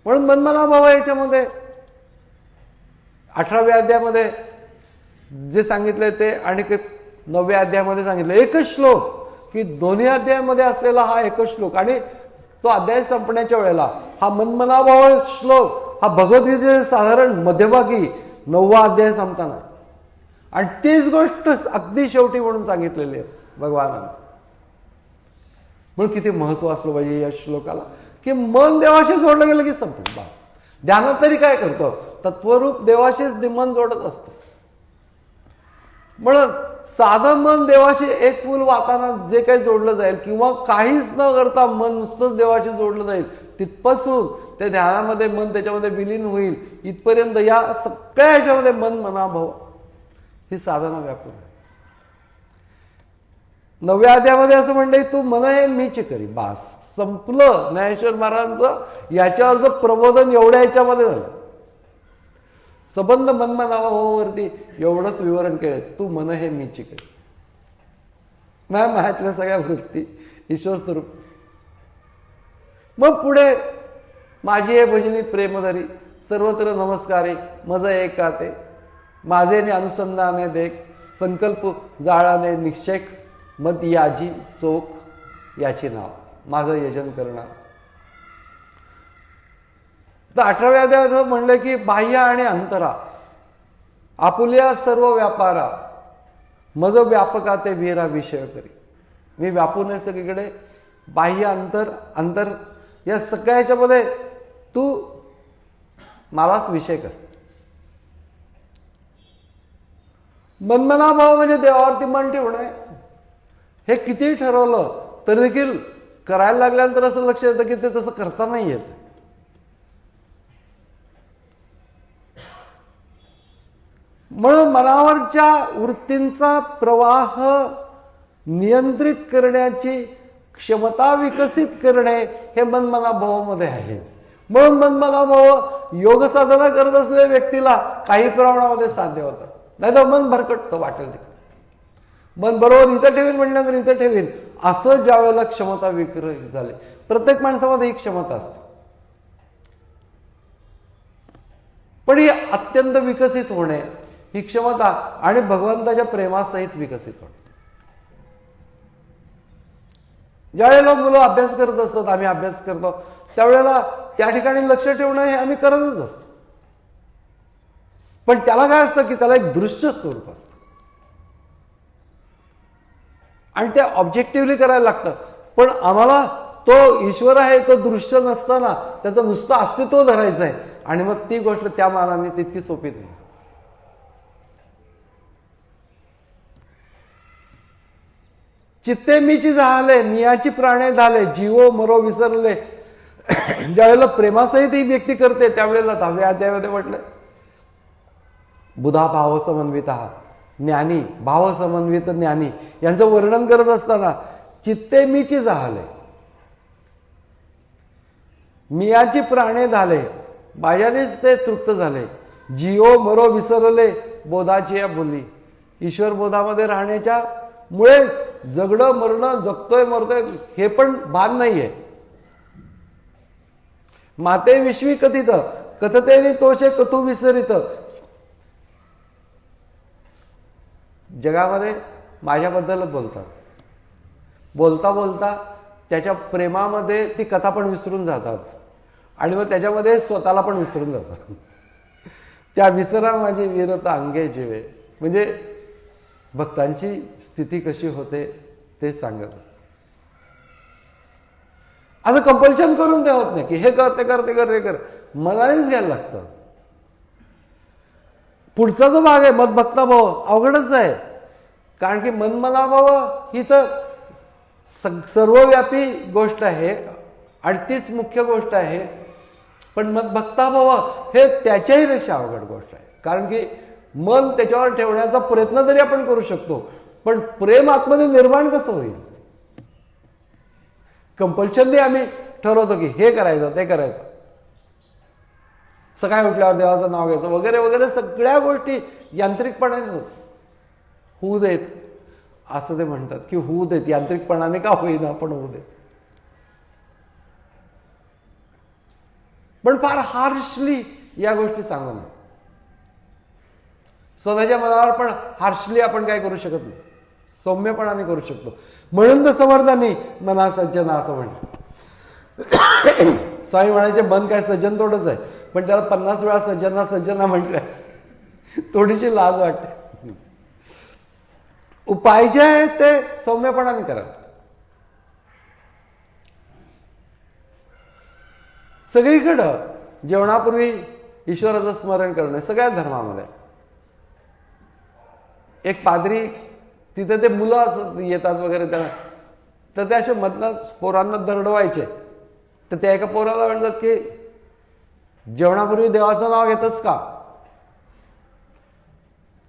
म्हणून मनमनाभाव याच्यामध्ये 18व्या अध्यायामध्ये जे सांगितलंय ते आणि 9व्या अध्यायामध्ये सांगितलं एकच श्लोक की दोन्ही अध्यायामध्ये असलेला हा एकच श्लोक आणि तो अध्याय संपण्याच्या वेळेला हा मनमनाभाव श्लोक हा भगवद्गीतेचे साधारण मध्यभागी 9वा अध्याय संपताना आणि तीच गोष्ट अगदी शेवटी म्हणून सांगितलेली आहे भगवानाने. म्हणून किती महत्व असलं पाहिजे या श्लोकाला की मन देवाशी जोडलं गेलं की संपलं बस. ध्यानात तरी काय करतो, तत्वरूप देवाशीच मन जोडत असतो. म्हणून साधं मन देवाशी एक फूल वाहताना जे काही जोडलं जाईल किंवा काहीच न करता मन नुसतंच देवाशी जोडलं जाईल, तिथपासून ते ध्यानामध्ये मन त्याच्यामध्ये विलीन होईल इथपर्यंत या सगळ्या ह्याच्यामध्ये मन मनाभाव ही साधना व्यापून आहे. 9व्या अध्यायामध्ये असं म्हणलंय, तू मन हे मीच करी. बास, संपलं. ज्ञानेश्वर महाराजांचं याच्यावरचं प्रबोधन एवढ्या ह्याच्यामध्ये झालं. संबंध मनमनाभावावरती एवढंच विवरण केलं, तू मन हे मीच करी. माझ्यातल्या सगळ्या वृत्ती ईश्वर स्वरूप. मग पुढे माझी हे भजनी प्रेमधरी सर्वत्र नमस्कारे मज एकाते माझे ने अनुसंधाने देख संकल्प जाळाने निक्षेक मत याजी चोख याचे नाव माझं यजन करणार. तर 18व्या अध्यायात म्हणलं की बाह्य आणि अंतरा आपुल्या सर्व व्यापारा मज व्यापका ते वीरा विषय करी. मी व्यापून आहे सगळीकडे, बाह्य अंतर या सगळ्या ह्याच्यामध्ये तू मलाच विषय कर. मनमनाभाव म्हणजे देवावरती मन ठेवणे. हे कितीही ठरवलं तरी देखील करायला लागल्यानंतर असं लक्ष येतं की ते तसं करता नाही येत. म्हणून मनावरच्या वृत्तींचा प्रवाह नियंत्रित करण्याची क्षमता विकसित करणे हे मनमनाभावामध्ये आहे. म्हणून मनमनाभाव योग साधना करत असलेल्या व्यक्तीला काही प्रमाणामध्ये साध्य होतं. नाही तर मन भरकटतं वाटेल तिकडे. मन बरोबर इथं ठेवीन म्हटल्यानंतर इथं ठेवीन असं ज्या वेळेला क्षमता विकसित झाली. प्रत्येक माणसामध्ये ही क्षमता असते, पण ही अत्यंत विकसित होणे ही क्षमता आणि भगवंताच्या प्रेमासहित विकसित होणे. ज्यावेळेला मुलं अभ्यास करत असतात, आम्ही अभ्यास करतो त्यावेळेला त्या ठिकाणी लक्ष ठेवणं हे आम्ही करतच असतो. पण त्याला काय असतं की त्याला एक दृश्य स्वरूप असतं आणि ते ऑब्जेक्टिव्हली करायला लागतं. पण आम्हाला तो ईश्वर आहे तो दृश्य नसताना त्याचं नुसतं अस्तित्व धरायचं आहे आणि मग ती गोष्ट त्या मानाने तितकी सोपी नाही. चित्ते मीची झाले मियाची प्राणे झाले जीवो मरो विसरले. ज्यावेळेला प्रेमासहित ही व्यक्ती करते त्यावेळेला 10व्या अध्यायामध्ये म्हटलं बुधा भाव समन्वित ज्ञानी भाव समन्वित ज्ञानी यांचं वर्णन करत असताना चित्ते मीची झाले मियाची प्राणे झाले माझ्यानेच ते तृप्त झाले जिओ मरो विसरले बोधाची या बोली. ईश्वर बोधामध्ये राहण्याच्या मुळे जगणं मरणं जगतोय मरतोय हे पण भान नाहीये. माते विश्वी कथित कथतेने तोषे कथू विसरित. जगामध्ये माझ्याबद्दलच बोलतात, बोलता बोलता त्याच्या प्रेमामध्ये ती कथा पण विसरून जातात आणि मग त्याच्यामध्ये स्वतःला पण विसरून जातात. त्या विसरा माझी वीरता अंगे जीवे. म्हणजे भक्तांची स्थिती कशी होते ते सांगत असं कंपल्शन करून ते होत नाही की हे कर ते कर ते कर ते कर. मनानेच घ्यायला लागतं. पुढचा जो भाग आहे मदभक्ताभाव अवघडच आहे, कारण की मनमनाभाव ही तर सर्वव्यापी गोष्ट आहे आणि तीच मुख्य गोष्ट आहे. पण मदभक्ताभाव हे त्याच्याही पेक्षा अवघड गोष्ट आहे, कारण की मन त्याच्यावर ठेवण्याचा प्रयत्न तरी आपण करू शकतो पण प्रेम आतमध्ये निर्माण कसं होईल. कंपल्शनली आम्ही ठरवतो की हे करायचं ते करायचं, सकाळी उठल्यावर देवाचं नाव घ्यायचं वगैरे वगैरे सगळ्या गोष्टी यांत्रिकपणाने होत. होऊ देत असं ते म्हणतात की होऊ देत, यांत्रिकपणाने का होईना पण होऊ देत. पण फार हार्शली या गोष्टी सांगू नये. स्वतःच्या मनावर पण हार्शली आपण काय करू शकत नाही, सौम्यपणाने करू शकतो. म्हणून तर समर्थांनी मना सज्जन असं म्हणलं. स्वामी म्हणायचे मन काय सज्जन थोडंच आहे, पण त्याला 50 वेळा सज्जना सज्जना म्हटलंय, थोडीशी लाज वाटते. उपाय जे आहे ते सौम्यपणाने करा. सगळीकडं जेवणापूर्वी ईश्वराचं स्मरण करणे सगळ्या धर्मामध्ये. एक पादरी तिथे ते मुलं येतात वगैरे त्यांना, तर ते असे मधनं पोरांना दरडवायचे. तर त्या एका पोराला म्हणतात की जेवणापूर्वी देवाचं नाव घेतच का,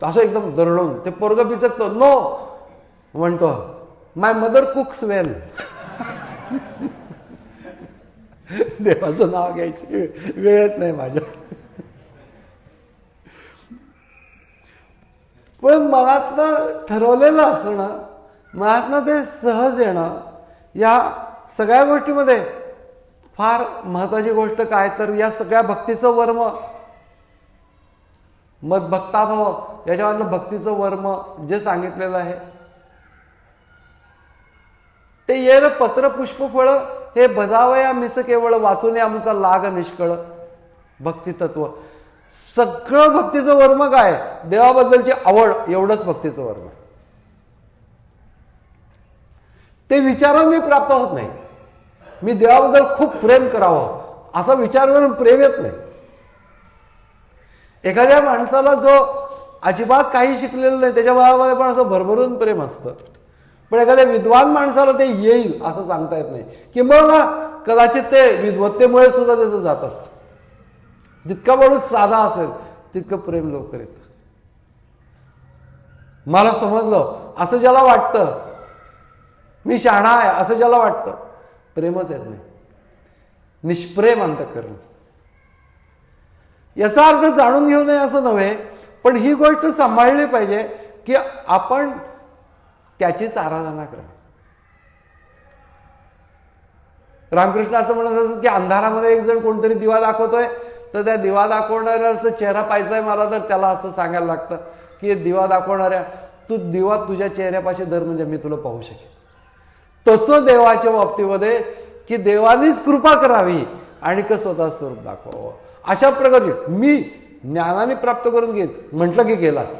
असं एकदम दरडवून. ते पोरग बिचकतो, नो म्हणतो, माय मदर कुक्स वेल. देवाचं नाव घ्यायची वेळच नाही माझ्या. पण मनातनं ठरवलेलं असणं, मनातनं ते सहज येणं, या सगळ्या गोष्टीमध्ये फार महत्वाची गोष्ट काय तर या सगळ्या भक्तीचं वर्म, मद्भक्ताभाव, याच्यामधलं भक्तीचं वर्म जे सांगितलेलं आहे ते येर पत्र पुष्प फळ हे बजावया मिस केवळ, वाचून आमचा लाग निष्कळ. भक्ती तत्व सगळं भक्तीचं वर्म काय, देवाबद्दलची आवड, एवढंच भक्तीचं वर्म. ते विचारांनी प्राप्त होत नाही. मी देवाबद्दल खूप प्रेम करावं असा विचार करून प्रेम येत नाही. एखाद्या माणसाला जो अजिबात काही शिकलेलं नाही त्याच्या भावामध्ये पण असं भरभरून प्रेम असतं. पण एखाद्या विद्वान माणसाला ते येईल असं सांगता येत नाही. किंवा कदाचित ते विद्वत्तेमुळे सुद्धा त्याचं जात असतं. जितका माणूस साधा असेल तितकं प्रेम लवकर येतं. मला समजलं असं ज्याला वाटतं, मी शहाणा आहे असं ज्याला वाटतं, प्रेमच येत नाही. निष्प्रेम अंतःकरण. याचा अर्थ जाणून घेऊ नये असं नव्हे, पण ही गोष्ट सांभाळली पाहिजे की आपण त्याचीच आराधना करा. रामकृष्ण असं म्हणत असत की अंधारामध्ये एक जण कोणतरी दिवा दाखवतोय, तर त्या दिवा दाखवणाऱ्याचा चेहरा पाहायचा आहे मला, तर त्याला असं सांगायला लागतं की दिवा दाखवणाऱ्या, तू दिवा तुझ्या चेहऱ्यापाशी धर म्हणजे मी तुला पाहू शकेन. तसं देवाच्या बाबतीमध्ये की देवानीच कृपा करावी आणि का स्वतः स्वरूप दाखवावं. अशा प्रकारे मी ज्ञानाने प्राप्त करून घेईन म्हटलं की गेलाच.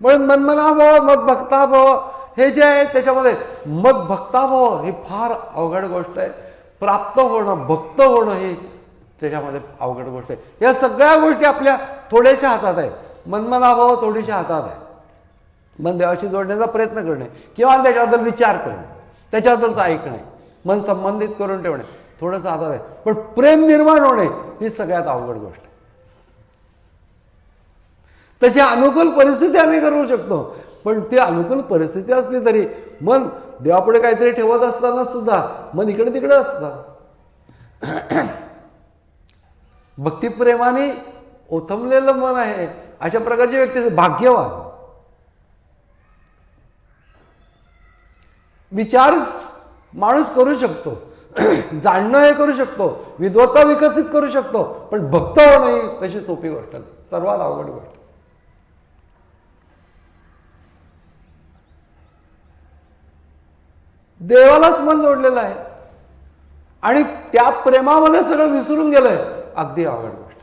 म्हणून मनमनाभाव, मद्भक्ताभाव हे जे आहे त्याच्यामध्ये मद्भक्ताभाव ही फार अवघड गोष्ट आहे. प्राप्त होणं, भक्त होणं ही त्याच्यामध्ये अवघड गोष्ट आहे. या सगळ्या गोष्टी आपल्या थोड्याशा हातात आहेत. मनमनाभाव थोडीशा हातात आहे. मन देवाशी जोडण्याचा प्रयत्न करणे किंवा त्याच्याबद्दल विचार करणे, त्याच्याबद्दलच ऐकणे, मन संबंधित करून ठेवणे थोडंसं हातात आहे. पण प्रेम निर्माण होणे ही सगळ्यात अवघड गोष्ट आहे. तशी अनुकूल परिस्थिती आम्ही करू शकतो, पण ती अनुकूल परिस्थिती असली तरी मन देवापुढे काहीतरी ठेवत असताना सुद्धा मन इकडे तिकडे असतं. भक्तिप्रेमाने ओथंबलेलं मन आहे अशा प्रकारची व्यक्ती भाग्यवान. विचार माणूस करू शकतो, जाणणं हे करू शकतो, विद्वत्ता विकसित करू शकतो, पण भक्त होणं ही तशी सोपी गोष्ट नाही, सर्वात अवघड गोष्ट. देवालाच मन जोडलेलं आहे आणि त्या प्रेमामध्ये सगळं विसरून गेलंय, अगदी अवघड गोष्ट.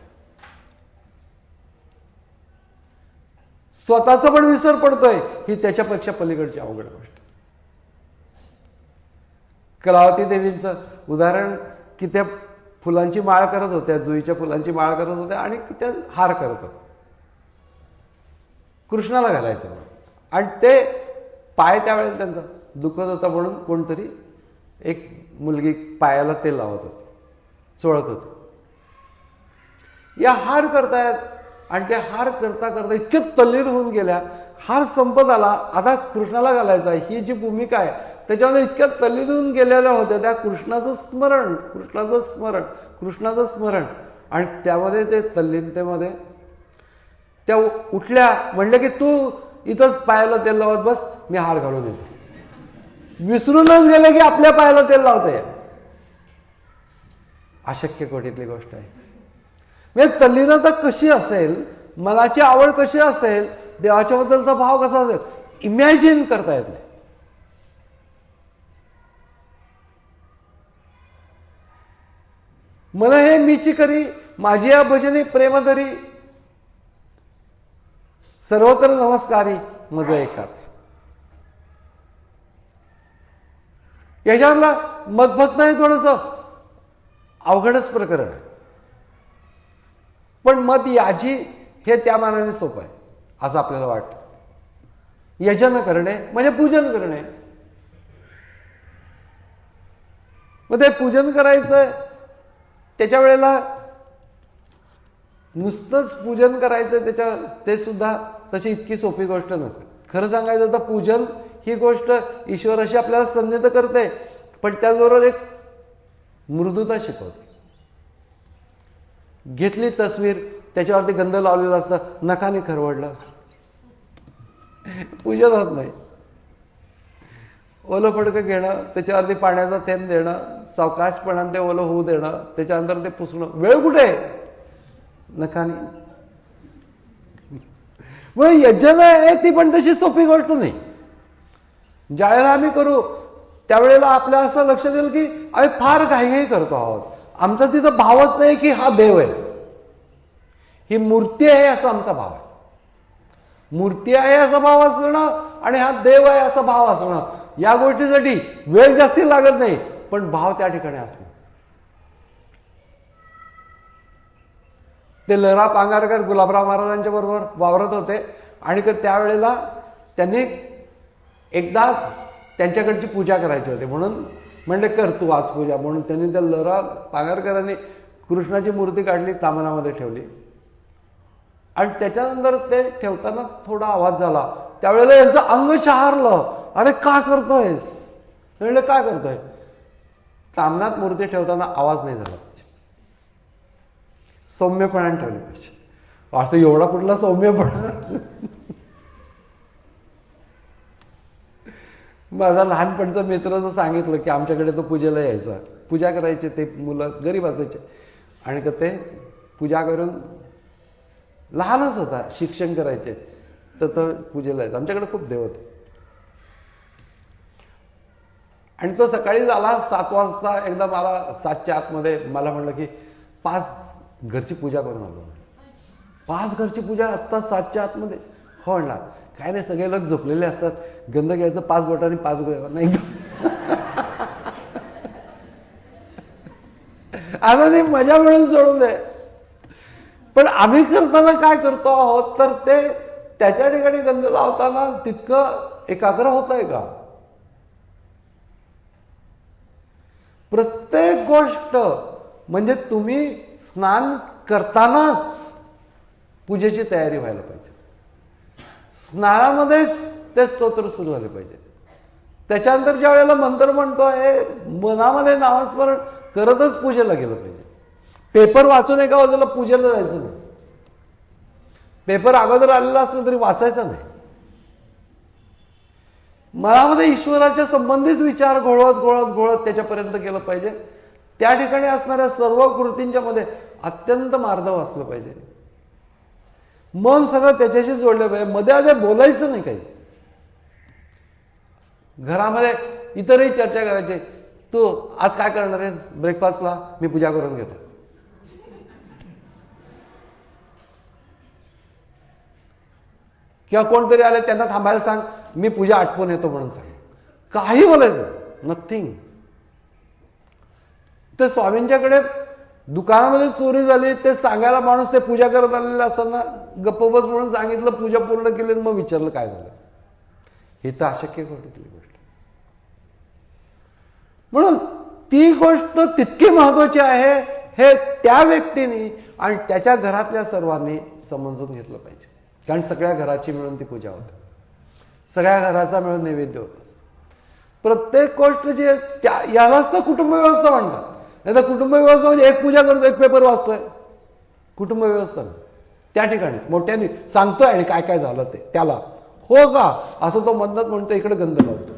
स्वतःचा पण विसर पडतोय ही त्याच्यापेक्षा पलीकडची अवघड गोष्ट. कलावती देवींचं उदाहरण की त्या फुलांची माळ करत होत्या, जुईच्या फुलांची माळ करत होत्या आणि त्या हार करत होत्या, कृष्णाला घालायचं. आणि ते पाय त्यावेळेला त्यांचा दुखत होता म्हणून कोणतरी एक मुलगी पायाला तेल लावत होती, चोळत होती. या हार करतायत आणि त्या हार करता करता इतके तल्लीन होऊन गेल्या, हार संपत आला, आता कृष्णाला घालायचा ही जी भूमिका आहे त्याच्यामध्ये इतक्या तल्लीन होऊन गेलेल्या होत्या. त्या कृष्णाचं स्मरण, कृष्णाचं स्मरण, कृष्णाचं स्मरण. आणि त्यामध्ये ते तल्लीनतेमध्ये त्या उठल्या, म्हणले की तू इथंच पायाला तेल लावत बस, मी हार घालून येतो. विसरूनच गेले की आपल्या पायाला तेल लावते. अशक्य कोटीतली गोष्ट आहे. म्हणजे तल्लीनता कशी असेल, मनाची आवड कशी असेल, देवाच्या बद्दलचा भाव कसा असेल, इमॅजिन करता येत नाही. मला हे मीची करी, माझी या भजनी प्रेमधरी, सर्वत्र नमस्कारी मज एकात. याच्यातला मदभक्त हे थोडंसं अवघडच प्रकरण आहे. पण मत याची हे त्या मानाने सोपं आहे असं आपल्याला वाटतं. यजन करणे म्हणजे पूजन करणे. मग ते पूजन करायचं त्याच्या वेळेला नुसतंच पूजन करायचं ते सुद्धा तशी इतकी सोपी गोष्ट नसते. खरं सांगायचं तर पूजन ही गोष्ट ईश्वराशी आपल्याला संनिध करते, पण त्याचबरोबर एक मृदुता शिकवते. घेतली तस्वीर, त्याच्यावरती गंध लावलेला असतं, नखाने खरवडलं, पूजन होत नाही. ओलं फडकं घेणं, त्याच्यावरती पाण्याचा थेंब देणं, सावकाशपणाने ते ओलं होऊ देणं, त्याच्यानंतर ते पुसणं, वेळ कुठे? नखाने. मग यज्ञ आहे ती पण तशी सोपी गोष्ट नाही. ज्यावेळेला आम्ही करू त्यावेळेला आपल्या असं लक्षात येईल की आम्ही फार घाईघाई करतो आहोत. आमचा तिथं भावच नाही की हा देव आहे, ही मूर्ती आहे असा आमचा भाव आहे. मूर्ती आहे असा भाव असणं आणि हा देव आहे असा भाव असणं, या गोष्टीसाठी वेळ जास्ती लागत नाही, पण भाव त्या ठिकाणी असणं. ते ल.रा. पांगारकर गुलाबराव महाराजांच्या बरोबर वावरत होते आणि त्यावेळेला त्यांनी एकदाच त्यांच्याकडची पूजा करायची होती म्हणून म्हणले कर तू आज पूजा. म्हणून त्यांनी त्या ल.रा. पांगारकरांनी कृष्णाची मूर्ती काढली, तामनामध्ये ठेवली आणि त्याच्यानंतर ते ठेवताना थोडा आवाज झाला. त्यावेळेला यांचं अंग शहारलं. अरे का करतोयस? म्हणले काय करतोय? तामनात मूर्ती ठेवताना आवाज नाही झाला, सौम्यपणाने ठेवली पाहिजे. आता एवढा कुठला सौम्यपणा? माझा लहानपणचा मित्र जर सांगितलं की आमच्याकडे तो पूजेला यायचा, पूजा करायचे, ते मुलं गरीब असायचे आणि ते पूजा करून, लहानच होता, शिक्षण करायचे, तर तो पूजेला यायचा. आमच्याकडे खूप देव होते आणि तो सकाळी झाला 7 वाजता. एकदा मला 7च्या आतमध्ये मला म्हणलं की 5 घरची पूजा करून आलो. 5 घरची पूजा आत्ता 7च्या आतमध्ये? हो म्हणला. काय नाही, सगळे लोक झोपलेले असतात, गंध घ्यायचं 5 बोटांनी 5 नाही. आता ती मजा मिळून सोडून दे. पण आम्ही करताना काय करतो आहोत तर ते त्याच्या ठिकाणी गंध लावताना तितकं एकाग्र होत आहे का? प्रत्येक गोष्ट म्हणजे तुम्ही स्नान करतानाच पूजेची तयारी व्हायला पाहिजे. स्नानामध्येच ते स्तोत्र सुरू झाले पाहिजे. त्याच्यानंतर ज्या वेळेला मंत्र म्हणतोय मनामध्ये नामस्मरण करतच पूजेला गेलं पाहिजे. पेपर वाचून एका बाजूला पूजेला जायचं नाही. पेपर अगोदर आलेला असलं तरी वाचायचा नाही. मनामध्ये ईश्वराच्या संबंधित विचार घोळत घोळत घोळत त्याच्यापर्यंत गेलं पाहिजे. त्या ठिकाणी असणाऱ्या सर्व कृतींच्या मध्ये अत्यंत मार्दव असलं पाहिजे. मन सगळं त्याच्याशी जोडलं पाहिजे. मध्ये आधी बोलायचं नाही काही. घरामध्ये इतरही चर्चा करायची, तू आज काय करणार आहेस ब्रेकफास्टला? मी पूजा करून घेतो. किंवा कोणतरी आले त्यांना थांबायला सांग, मी पूजा आटपून येतो म्हणून सांग. काही बोलायचं नथिंग. ते स्वामींच्याकडे दुकानामध्ये चोरी झाली ते सांगायला माणूस ते पूजा करत आलेले असताना गप्प बस म्हणून सांगितलं, पूजा पूर्ण केली, मग विचारलं काय झालं. हे तर अशक्य घडली गोष्ट. म्हणून ती गोष्ट तितकी महत्वाची आहे हे त्या व्यक्तीने आणि त्याच्या घरातल्या सर्वांनी समजून घेतलं पाहिजे. कारण सगळ्या घराची मिळून ती पूजा होते, सगळ्या घराचा मिळून नैवेद्य होत असतो. प्रत्येक गोष्ट जी आहे यालाच तर कुटुंब व्यवस्था म्हणतात. नाही तर कुटुंब व्यवस्था म्हणजे एक पूजा करतो, एक पेपर वाचतोय. कुटुंब व्यवस्था त्या ठिकाणी मोठ्याने सांगतोय आणि काय काय झालं ते त्याला हो का असं तो मदत म्हणतो, इकडे गंध लावतो.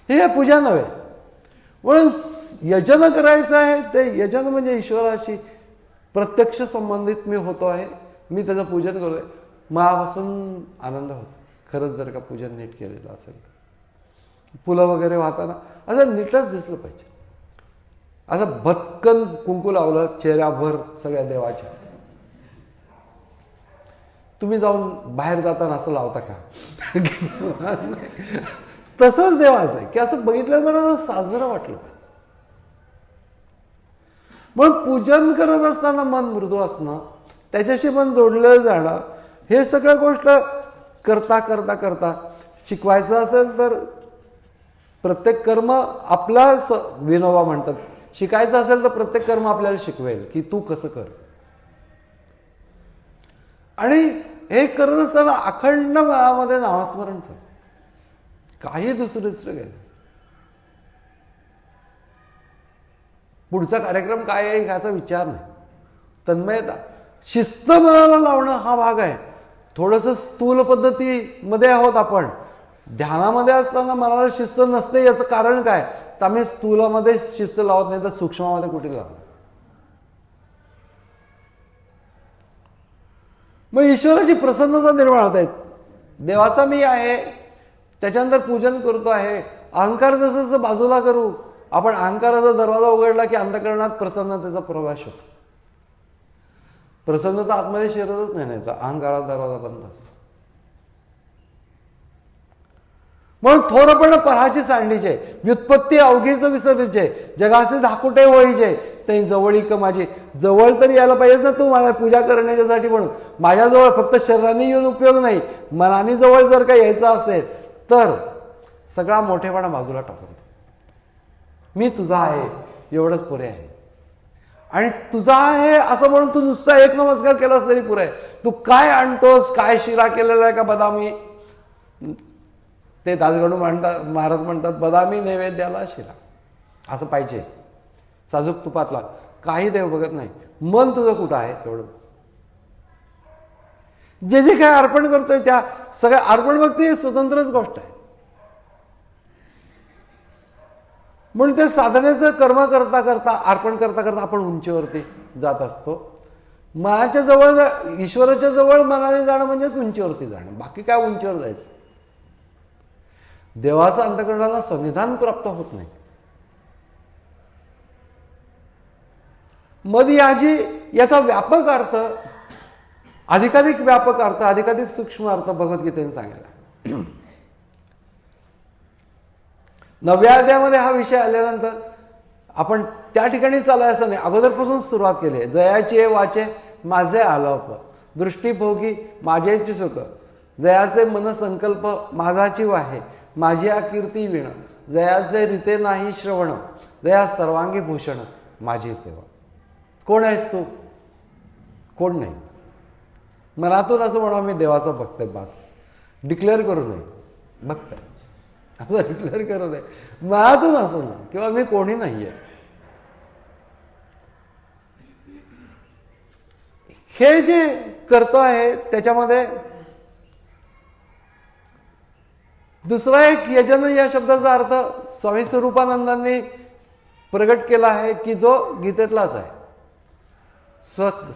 हे पूजा नव्हे. म्हणून यजन करायचं आहे ते यजन म्हणजे ईश्वराशी प्रत्यक्ष संबंधित मी होतो आहे, मी त्याचं पूजन करतोय, मनापासून आनंद होतो. खरंच जर का पूजन नीट केलेलं असेल तर फुलं वगैरे वाहताना असं नीटच दिसलं पाहिजे. असं भत्कन कुंकू लावलं चेहऱ्याभर सगळ्या देवाच्या. तुम्ही जाऊन बाहेर जाताना असं लावता का? तसंच देवाचं आहे की असं बघितल्यानंतर साजरं वाटलं पाहिजे. मग पूजन करत असताना मन मृदू असणं, त्याच्याशी पण जोडलं जाणं, हे सगळं गोष्ट करता करता करता शिकवायचं असेल तर प्रत्येक कर्म आपला विनोबा म्हणतात, शिकायचं असेल तर प्रत्येक कर्म आपल्याला शिकवेल की तू कसं कर. आणि हे करत असताना अखंड मनामध्ये नामस्मरण कर, काही दुसरं घ्यायचं. पुढचा कार्यक्रम काय आहे ह्याचा विचार नाही. तन्मयता, शिस्त मनाला लावणं हा भाग आहे. थोडंसं स्थूल पद्धतीमध्ये आहोत आपण. ध्यानामध्ये असताना मनाला शिस्त नसते याचं कारण काय, तर आम्ही स्थूलामध्ये शिस्त लावत नाही तर सूक्ष्मामध्ये कुठे लावतो. मग ईश्वराची प्रसन्नता निर्माण होत आहेत. देवाचा मी आहे, त्याच्यानंतर पूजन करतो आहे. अहंकार जसं जसं बाजूला करू आपण, अहंकाराचा दरवाजा उघडला की अंतःकरणात प्रसन्नतेचा प्रवेश होतो. प्रसन्नता आतमध्ये शिरतच नाही, तर अहंकाराचा दरवाजा बंद असतो. म्हणून थोरपण पराची सांडीचे, व्युत्पत्ती अवघीच विसरीचे, जगाचे धाकुटे होईचे, ते जवळीक माझी. जवळ तरी यायला पाहिजेच ना तू मला पूजा करण्याच्यासाठी. म्हणून माझ्याजवळ फक्त शरीराने येऊन उपयोग नाही, मनाने जवळ जर का यायचं असेल तर सगळा मोठेपणा बाजूला टाकून मी तुझा आहे एवढंच पुरे आहे. आणि तुझा आहे असं म्हणून तू नुसता एक नमस्कार केलास तरी पुरे. तू काय आणतोस, काय शिरा केलेला आहे का बदामी, ते दासगणू म्हणतात, महाराज म्हणतात बदामी नैवेद्याला शिरा असं पाहिजे. साजूक तुपातला काही देव बघत नाही, मन तुझं कुठं आहे तेवढं. जे जे काय अर्पण करतोय त्या सगळ्या अर्पण भक्ती ही स्वतंत्रच गोष्ट आहे. म्हणून ते साधनेचं कर्म करता करता, अर्पण करता करता आपण उंचीवरती जात असतो. मनाच्या जवळ, ईश्वराच्या जवळ मनाने जाणं म्हणजेच उंचीवरती जाणं, बाकी काय उंचीवर जायचं. देवाचं अंतःकरणाला संविधान प्राप्त होत नाही. मदयाजी याचा व्यापक अर्थ, अधिकाधिक व्यापक अर्थ, अधिकाधिक सूक्ष्म अर्थ भगवद्गीतेने सांगितला. 9व्या अध्यायामध्ये हा विषय आल्यानंतर आपण त्या ठिकाणी चालाय असं नाही, अगोदरपासून सुरुवात केली आहे. जयाचे वाचे माझे आलाप, दृष्टीभोगी माझ्याची सुख, जयाचे मन संकल्प माझाची वाहे, माझी कीर्ती विण, जयाचे रीते नाही श्रवण, जया सर्वांगी भूषण माझी सेवा. कोण आहेस तू? कोण नाही. मनातून असं म्हणा मी देवाचा भक्त आहे, बस. डिक्लेअर करू नये भक्त असं डिक्लेअर करू नये, मनातून असं ना, किंवा मी कोणी नाहीये. हे जे करतो आहे त्याच्यामध्ये दुसरा एक यजन या शब्दाचा अर्थ स्वामी स्वरूपानंदांनी प्रगट केला आहे की जो गीतेतलाच आहे.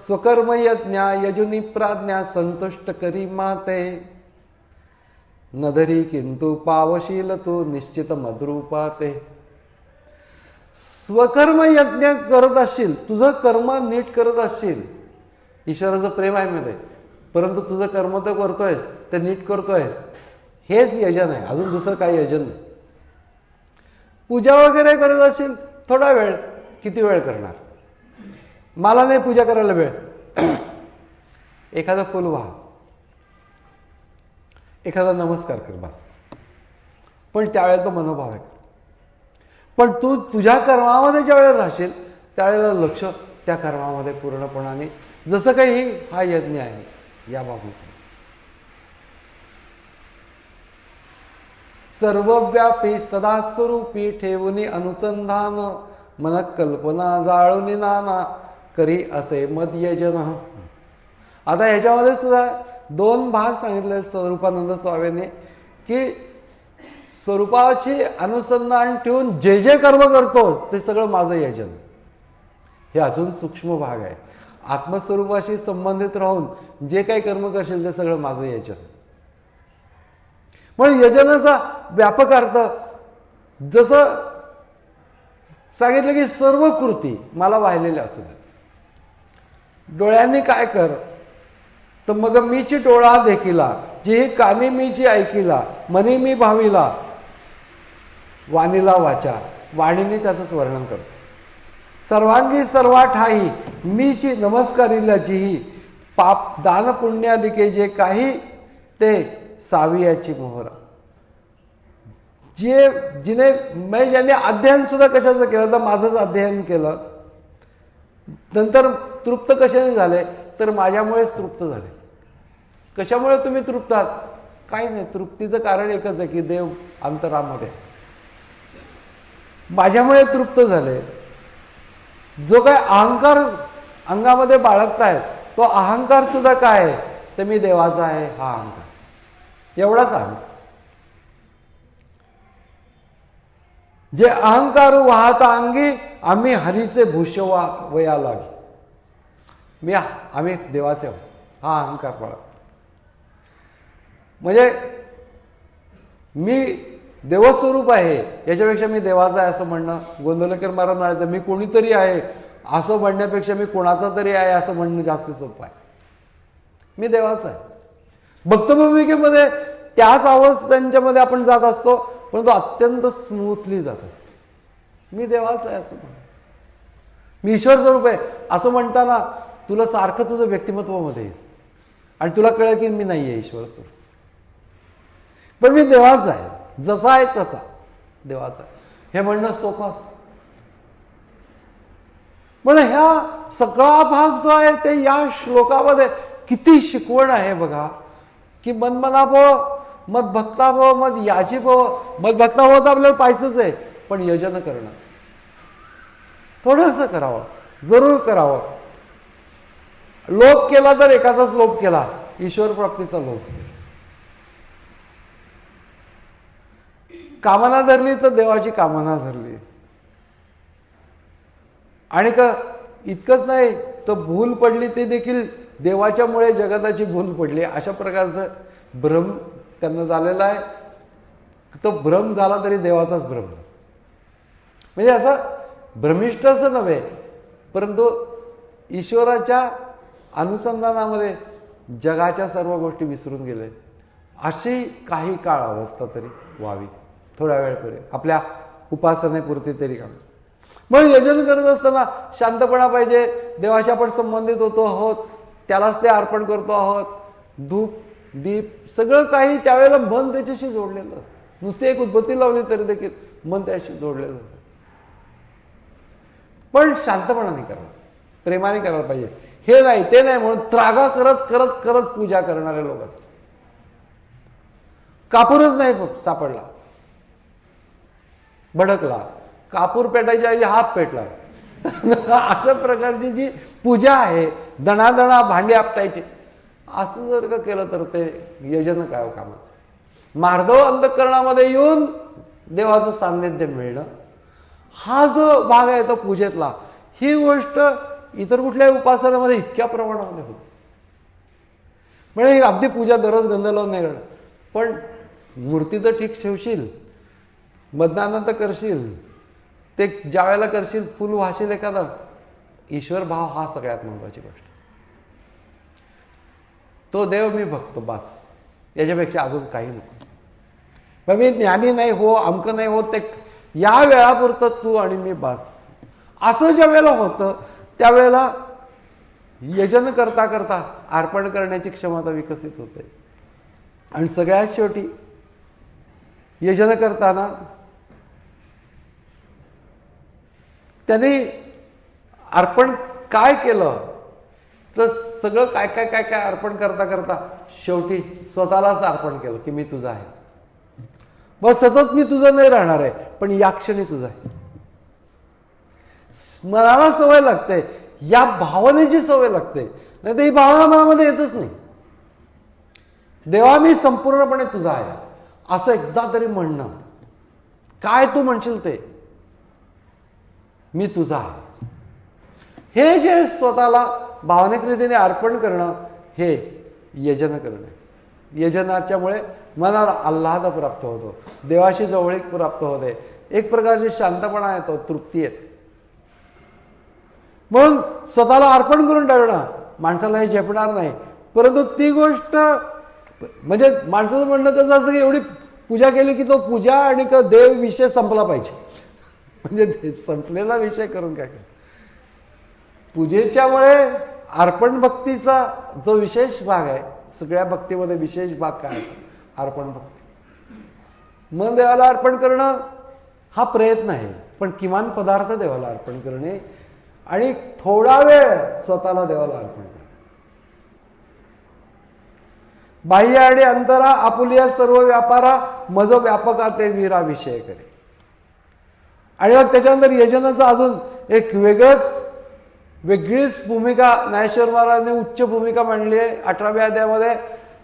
स्वकर्म यज्ञा यजुनी प्राज्ञा संतुष्ट करी माते, नधरी किंतु पावशील तू निश्चित मद्रूपाते. स्वकर्म यज्ञ करत असशील, तुझं कर्म नीट करत असशील, ईश्वराचं प्रेम आहे मध्ये, परंतु तुझं कर्म तर करतोयस, ते नीट करतोयस, हेच यजन आहे, अजून दुसरं काही यजन नाही. पूजा वगैरे करत असशील, थोडा वेळ, किती वेळ करणार, मला नाही पूजा करायला वेळ. एखादं फुल वाह, एखादा नमस्कार कर, बस. पण त्यावेळेला तो मनोभाव आहे. पण तू तुझ्या कर्मामध्ये ज्या वेळेला राहशील त्यावेळेला लक्ष त्या कर्मामध्ये पूर्णपणाने, जसं काही हा यज्ञ आहे या बाबतीत सर्वव्यापी सदा स्वरूपी ठेवून अनुसंधान, मन कल्पना जाळून नाना करी असे मदयजन. आता ह्याच्यामध्ये सुद्धा 2 भाग सांगितले स्वरूपानंद स्वामींनी की स्वरूपाची अनुसंधान ठेवून जे जे कर्म करतो ते सगळं माझं यजन. हे अजून सूक्ष्म भाग आहे. आत्मस्वरूपाशी संबंधित राहून जे काही कर्म करशील ते सगळं माझं यजन. म्हणून यजनाचा व्यापक अर्थ जसं सांगितलं की सर्व कृती मला वाहिलेल्या असू द्या. डोळ्यांनी काय कर, तर मग मीची डोळा देखिला, जी कानी मीची ऐकिला, मनी मी भाविला, वाणीला वाचा, वाणीने त्याचंच वर्णन करतो. सर्वांगी सर्वा ठाई मीची नमस्कारिला जिही, पाप दान पुण्यादिके जे काही ते सावियाची मोहरा. ज्याने अध्ययन सुद्धा कशाचं केलं तर माझंच अध्ययन केलं, नंतर तृप्त कशाने झाले तर माझ्यामुळेच तृप्त झाले. कशामुळे तुम्ही तृप्त आहात? काही नाही, तृप्तीचं कारण एकच आहे की देव अंतरामध्ये माझ्यामुळे तृप्त झाले. जो काय अहंकार अंगामध्ये बाळगतायत तो अहंकार सुद्धा काय आहे तर मी देवाचा आहे हा अहंकार, एवढाच अहंकार. जे अहंकार वाहता अंगी आम्ही हरीचे भूषवा वया लागे. आम्ही देवाचे आहोत हा अहंकार बाळगतो. म्हणजे मी देवस्वरूप आहे याच्यापेक्षा मी देवाचा आहे असं म्हणणं, गोंधळकर महाराज म्हणायचं मी कोणीतरी आहे असं म्हणण्यापेक्षा मी कोणाचा तरी आहे असं म्हणणं जास्त सोपं आहे. मी देवाचा आहे. भक्तभूमिकेमध्ये त्याच अवस्थांच्यामध्ये आपण जात असतो, परंतु अत्यंत स्मूथली जात असतो. मी देवाचा आहे असं म्हणणं, मी ईश्वर स्वरूप आहे असं म्हणताना तुला सारखं तुझं व्यक्तिमत्वामध्ये येईल आणि तुला कळेल की मी नाही आहे ईश्वर स्वरूप, पण मी देवाचा आहे, जसा आहे तसा देवाचा आहे हे म्हणणं सोपं असतं. पण ह्या सगळा भाग जो आहे ते या श्लोकामध्ये किती शिकवण आहे बघा, की मन्मनाभव मद भक्ताभव मद याजीभव. मद भक्ताभव तर आपल्याला पाहायचंच आहे, पण यजन करणं थोडंसं करावं, जरूर करावं. लोभ केला तर एकाचाच लोभ केला, ईश्वर प्राप्तीचा लोभ. कामना धरली तर देवाची कामना धरली. आणि इतकंच नाही तर भूल पडली ते देखील देवाच्यामुळे जगताची भूल पडली, अशा प्रकारचं भ्रम त्यांना झालेला आहे. तो भ्रम झाला तरी देवाचाच भ्रम, म्हणजे असं भ्रमिष्ठ असं नव्हे, परंतु ईश्वराच्या अनुसंधानामध्ये जगाच्या सर्व गोष्टी विसरून गेले. अशी काही काळ अवस्था तरी व्हावी, थोड्या वेळपर्यंत आपल्या उपासनेपुरती तरी काम. म्हणून यजन करत असताना शांतपणा पाहिजे. देवाशी आपण संबंधित होतो आहोत, त्यालाच ते अर्पण करतो आहोत. धूप दीप सगळं काही त्यावेळेला मन त्याच्याशी जोडलेलं असतं. नुसती एक उद्बत्ती लावली तरी देखील मन त्याशी जोडलेलं असतं. पण शांतपणाने करावं, प्रेमाने करायला पाहिजे. हे नाही ते नाही म्हणून त्रागा करत करत करत पूजा करणारे लोक असतात. कापूरच नाही सापडला, भडकला, कापूर पेटायच्या ऐवजी हात पेटला. अशा प्रकारची जी पूजा आहे, दणादणा भांडी आपटायची, असं जर का केलं तर ते यजन काय कामाचं. मार्दव अंतःकरणामध्ये येऊन देवाचं सान्निध्य मिळणं हा जो भाग आहे तो पूजेतला, ही गोष्ट इतर कुठल्याही उपासनामध्ये इतक्या प्रमाणामध्ये होते. म्हणजे अगदी पूजा दररोज गंध लावून नाही करणार, पण मूर्तीचं ठीक ठेवशील, मदनानंद करशील, ते ज्या वेळेला करशील फुल वाहशील एखादा, ईश्वर भाव हा सगळ्यात महत्वाची गोष्ट. तो देव मी बघतो बस, याच्यापेक्षा अजून काही नको. मग मी ज्ञानी नाही हो, अमकं नाही हो, ते या वेळापुरतं तू आणि मी बस, असं ज्या वेळेला होतं त्यावेळेला यजन करता करता अर्पण करण्याची क्षमता विकसित होते. आणि सगळ्यात शेवटी यजन करताना त्यांनी अर्पण काय केलं तर सगळं काय काय काय काय अर्पण करता करता शेवटी स्वतःलाच अर्पण केलं की मी तुझा आहे. मग सतत मी तुझं नाही राहणार आहे, पण या क्षणी तुझा आहे. मनाला सवय लागते, या भावनेची सवय लागते, नाही तर ही भावना मनामध्ये येतच नाही. देवा मी संपूर्णपणे तुझा आहे असं एकदा तरी म्हणणं, काय तू म्हणशील ते, मी तुझा आहे. हे जे स्वतःला भावनिक रीतीने अर्पण करणं हे यजन करणं. यजनाच्यामुळे मनाला आल्हाद प्राप्त होतो, देवाशी जवळीक प्राप्त होते, एक प्रकारची शांतपणा येतो, तृप्ती येते. म्हणून स्वतःला अर्पण करून टाकणं माणसाला हे झेपणार नाही. परंतु ती गोष्ट म्हणजे माणसाचं म्हणणं कसं असतं की एवढी पूजा केली की तो पूजा आणि देव विषय संपला पाहिजे, म्हणजे संपलेला विषय करून काय. पूजेच्यामुळे अर्पण भक्तीचा जो विशेष भाग आहे, सगळ्या भक्तीमध्ये विशेष भाग काय आहे? अर्पण भक्ती. मन देवाला अर्पण करणं हा प्रयत्न आहे, पण किमान पदार्थ देवाला अर्पण करणे आणि थोडा वेळ स्वतःला देवाला अर्पण करणे. बाह्य आणि अंतरा आपुलिया सर्व व्यापारा मज व्यापका ते वीरा विषय करे. आणि मग त्याच्यानंतर यजनाचं अजून एक वेगळीच भूमिका ज्ञानेश्वर महाराजांनी उच्च भूमिका मांडली आहे 18व्या अध्यायामध्ये.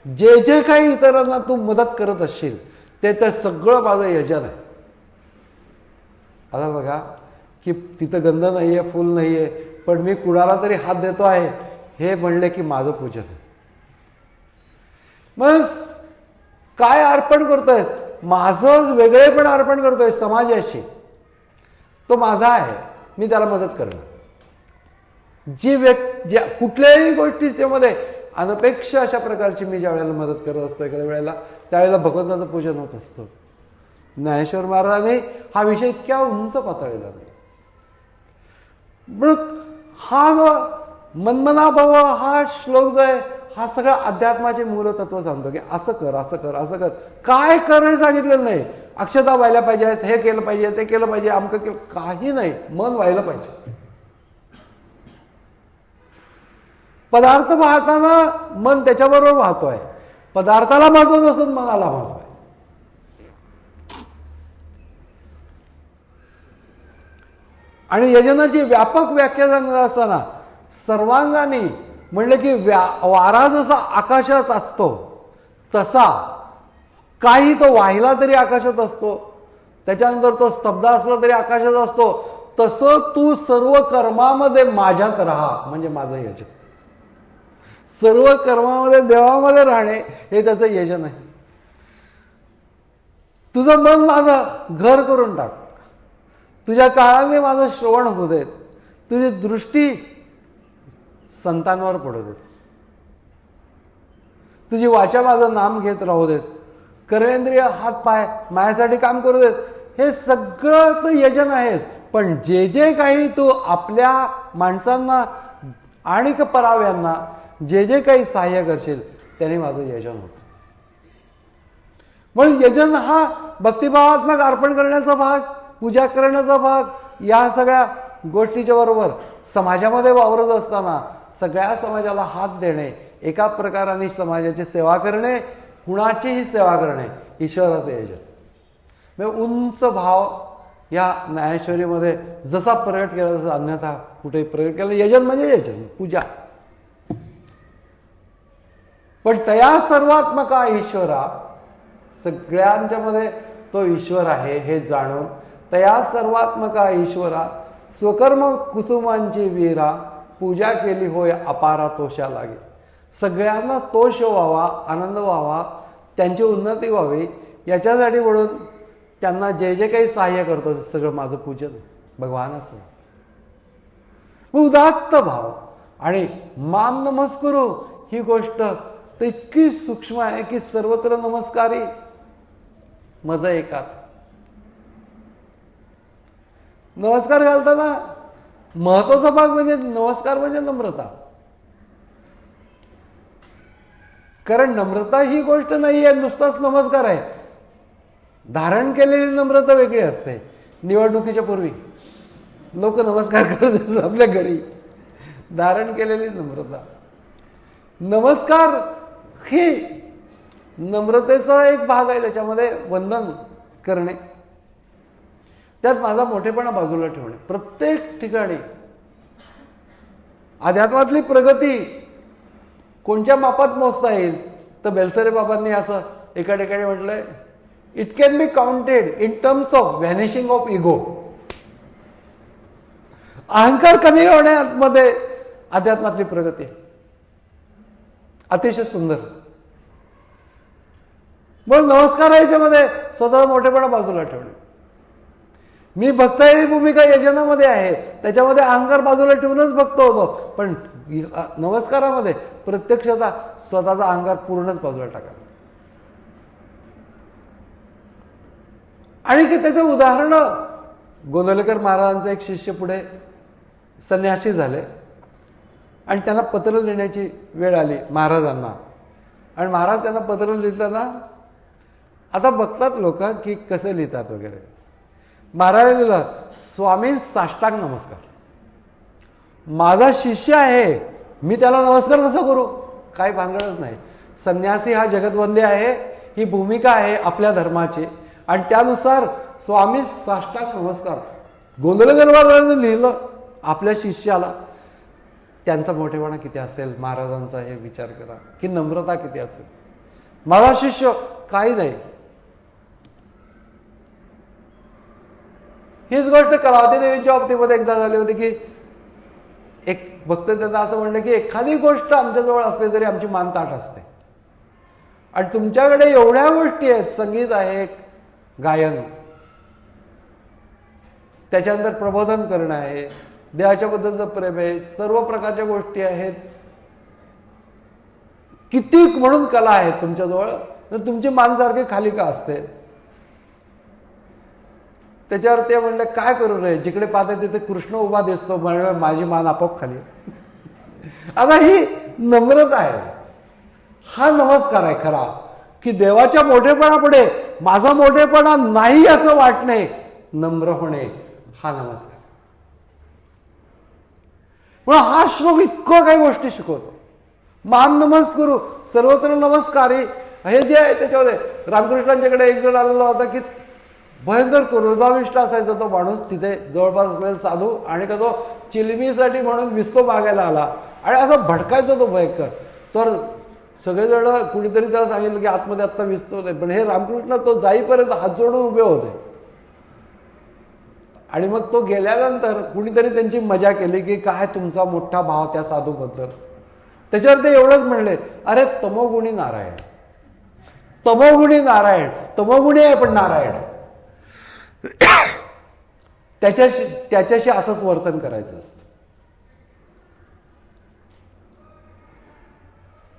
जे जे काही इतरांना तू मदत करत असशील ते तर सगळं माझं यजन आहे. आता बघा की तिथं गंध नाहीये, फुल नाहीये, पण मी कुणाला तरी हात देतो आहे हे म्हणले की माझं पूजन आहे. मग काय अर्पण करतोय? माझं वेगळेपण अर्पण करतोय समाजाशी. तो माझा आहे, मी त्याला मदत करणार. जी कुठल्याही गोष्टीमध्ये अनपेक्ष अशा प्रकारची मी ज्या वेळेला मदत करत असतो एखाद्या वेळेला, त्यावेळेला भगवंताचं पूजन होत असतं. ज्ञानेश्वर महाराजांनी हा विषय इतक्या उंच पातळीला नाही. हा मनमना भव हा श्लोक जो आहे हा सगळा अध्यात्माचे मूलतत्व सांगतो की असं कर, असं कर, असं कर. काय कर हे सांगितलेलं नाही. अक्षता व्हायला पाहिजेत, हे केलं पाहिजे, ते केलं पाहिजे, अमकं केलं, काही नाही. मन व्हायला पाहिजे. पदार्थ वाहताना मन त्याच्याबरोबर वाहतोय. पदार्थाला महत्व नसून मनाला महत्व आहे. आणि यजनाची व्यापक व्याख्या सांगत असताना सर्वांगाने म्हणलं की वारा जसा आकाशात असतो तसा, काही तो वाहिला तरी आकाशात असतो, त्याच्यानंतर तो स्तब्ध असला तरी आकाशात असतो, तसं तू सर्व कर्मामध्ये माझ्यात राहा म्हणजे माझं यजन. सर्व कर्मामध्ये देवामध्ये राहणे हे त्याचं यजन आहे. तुझं मन माझं घर करून टाक. तुझ्या काळाने माझं श्रवण होऊ देत. तुझी दृष्टी संतांवर पडू देत. तुझी वाचा माझं नाम घेत राहू देत. कर्मेंद्रिय हात पाय माझ्यासाठी काम करू देत. हे सगळं तर यजन आहेत. पण जे जे काही तू आपल्या माणसांना आणि पराव्यांना जे जे काही सहाय्य करशील त्याने माझं यजन होतं. म्हणून यजन हा भक्तिभावात्मक अर्पण करण्याचा भाग, पूजा करण्याचा भाग, या सगळ्या गोष्टीच्या बरोबर समाजामध्ये वावरत असताना सगळ्या समाजाला हात देणे, एका प्रकाराने समाजाची सेवा करणे, कुणाचीही सेवा करणे, ईश्वराचं यजन. म्हणजे उंच भाव या ज्ञानेश्वरीमध्ये जसा प्रगट केला तसा अन्यथा कुठेही प्रगट केला. यजन म्हणजे यजन, पूजा. पण तया सर्वात्मका ईश्वरा, सगळ्यांच्या मध्ये तो ईश्वर आहे हे जाणून, तया सर्वात्मका ईश्वरा स्वकर्म कुसुमांची वीरा, पूजा केली होय अपारा तोषा लागे. सगळ्यांना तोष व्हावा, आनंद व्हावा, त्यांची उन्नती व्हावी याच्यासाठी म्हणून त्यांना जे जे काही सहाय्य करतो ते सगळं माझं पूजन भगवानाचं. उदात्त भाव आणि माम नमस्कुरू ही गोष्ट तर इतकी सूक्ष्म आहे की सर्वत्र नमस्कारी मजा एकात. नमस्कार घालताना महत्वाचा भाग म्हणजे नमस्कार म्हणजे नम्रता. कारण नम्रता ही गोष्ट नाही आहे नुसताच नमस्कार आहे. धारण केलेली नम्रता वेगळी असते. निवडणुकीच्या पूर्वी लोक नमस्कार करत आपल्या घरी. धारण केलेली नम्रता, नमस्कार ही नम्रतेचा एक भाग आहे. त्याच्यामध्ये वंदन करणे, त्यात माझा मोठेपणा बाजूला ठेवणे. प्रत्येक ठिकाणी अध्यात्मातली प्रगती कोणत्या मापात मोजता येईल तर बेलसरे बाबांनी असं एका ठिकाणी म्हटलंय, it can be counted in terms of vanishing of ego. अहंकार कमी होण्यामध्ये अध्यात्मातली प्रगती अतिशय सुंदर. मग नमस्कार याच्यामध्ये स्वतः मोठेपणा बाजूला ठेवणे. मी भक्त ही भूमिका यजनामध्ये आहे, त्याच्यामध्ये अहंकार बाजूला ठेवूनच भक्त होतो. पण नमस्कारामध्ये प्रत्यक्षता स्वतःचा अहंकार पूर्णच बाजूला टाका. आणि की त्याचं उदाहरण गोंदवलेकर महाराजांचे एक शिष्य पुढे संन्यासी झाले आणि त्यांना पत्र लिहिण्याची वेळ आली महाराजांना. आणि महाराज त्यांना पत्र लिहिताना आता बघतात लोक की कसं लिहितात वगैरे. महाराज लिहिलं, स्वामी साष्टांग नमस्कार. माझा शिष्य आहे, मी त्याला नमस्कार कसं करू? काही भानगडच नाही. संन्यासी हा जगतवंदे आहे, ही भूमिका आहे आपल्या धर्माची. आणि त्यानुसार स्वामी साष्टांग नमस्कार गोंधळगरवारांनी लिहिलं आपल्या शिष्याला. त्यांचा मोठेपणा किती असेल महाराजांचा, हे विचार करा की नम्रता किती असेल. माझा शिष्य काही नाही. हीच गोष्ट कलावती देवीच्या बाबतीमध्ये एकदा झाली होती की एक भक्त त्यांना असं म्हणलं की एखादी गोष्ट आमच्याजवळ असली तरी आमची मान ताठ असते, आणि तुमच्याकडे एवढ्या गोष्टी आहेत, संगीत आहे, गायन, त्याच्यानंतर प्रबोधन करणं आहे, देवाच्या बद्दलचं प्रेम आहे, सर्व प्रकारच्या गोष्टी आहेत, किती म्हणून कला आहेत तुमच्याजवळ, तर तुमची मान सारखी खाली का असते? त्याच्यावर ते म्हणले काय करू रे, जिकडे पाहते तिथे कृष्ण उभा दिसतो, म्हणजे माझी मान आपोआप खाली. आता ही नम्रता आहे, हा नमस्कार आहे खरा, की देवाच्या मोठेपणापुढे माझा मोठेपणा नाही असं वाटणे, नम्र होणे, हा नमस्कार. पण हा श्लोक इतकं काही गोष्टी शिकवतो. मान नमस्कारू सर्वत्र नमस्कारी हे जे आहे त्याच्यामध्ये रामकृष्णांच्याकडे एक जण आलेला होता की भयंकर क्रोधाविष्ट असायचा तो माणूस, तिथे जवळपास असलेला साधू, आणि का तो चिलमीसाठी म्हणून विस्तो मागायला आला आणि असं भडकायचा तो भयंकर. तर सगळेजण कुणीतरी त्याला सांगितलं की आतमध्ये आत्ता विस्तो नाही, पण हे रामकृष्ण तो जाईपर्यंत हात जोडून उभे होते. आणि मग तो गेल्यानंतर कुणीतरी त्यांची मजा केली की काय तुमचा मोठा भाव त्या साधूबद्दल. त्याच्यावर ते एवढंच म्हणले, अरे तमोगुणी नारायण, तमोगुणी नारायण, तमोगुणी आहे पण नारायण. त्याच्याशी असंच वर्तन करायचं असतं.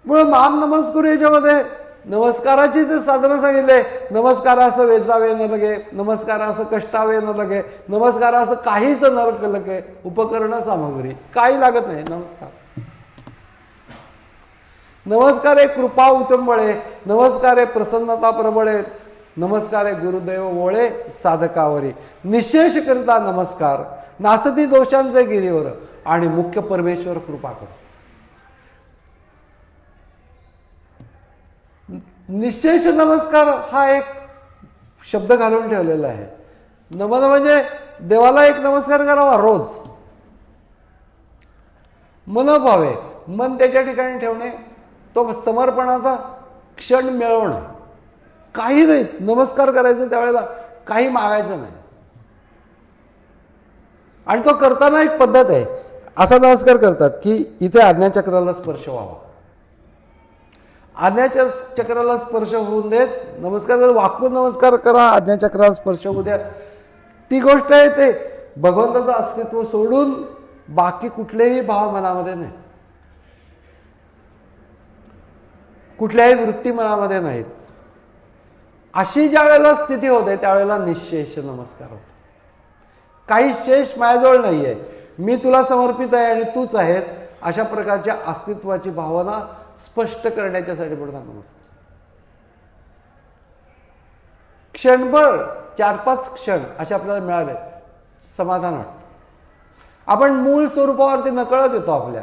म्हणून मान नमस्कार याच्यामध्ये नमस्काराची जे साधनं सांगितले, नमस्कार असं वेचावे न लगे, नमस्कार असं कष्टावे न लगे, नमस्कार असं काहीच न लगे, उपकरण सामग्री काही लागत नाही. नमस्कार नमस्कार आहे कृपा उचंबळे, नमस्कार आहे प्रसन्नता प्रबळे, नमस्कार आहे गुरुदेव ओळे साधकावरी, निशेष करिता नमस्कार, नासती दोषांचे गिरीवर, आणि मुख्य परमेश्वर कृपा करो. निशेष नमस्कार हा एक शब्द घालून ठेवलेला आहे. नमन म्हणजे देवाला एक नमस्कार करावा रोज, मनोभावे, मन त्याच्या ठिकाणी ठेवणे, तो समर्पणाचा क्षण मिळवणं. काही नाही, नमस्कार करायचं त्यावेळेला काही मागायचं नाही. आणि तो करताना एक पद्धत आहे, असा नमस्कार करतात की इथे आज्ञाचक्राला स्पर्श व्हावा, आज्ञाच्या चक्राला स्पर्श होऊन देत, नमस्कार वाकून नमस्कार करा, आज्ञाचक्राला स्पर्श होऊ द्या. ती गोष्ट आहे ते भगवंताचं अस्तित्व सोडून बाकी कुठलेही भाव मनामध्ये नाही, कुठल्याही वृत्ती मनामध्ये नाहीत. अशी ज्या वेळेला स्थिती होते त्यावेळेला निशेष नमस्कार होतो. काही शेष माझ्याजवळ नाही आहे, मी तुला समर्पित आहे आणि तूच आहेस, अशा प्रकारच्या अस्तित्वाची भावना स्पष्ट करण्याच्यासाठी पडता नमस्कार. क्षणभर 4-5 क्षण असे आपल्याला मिळाले, समाधान वाटतं. आपण मूळ स्वरूपावरती नकळत येतो, आपल्या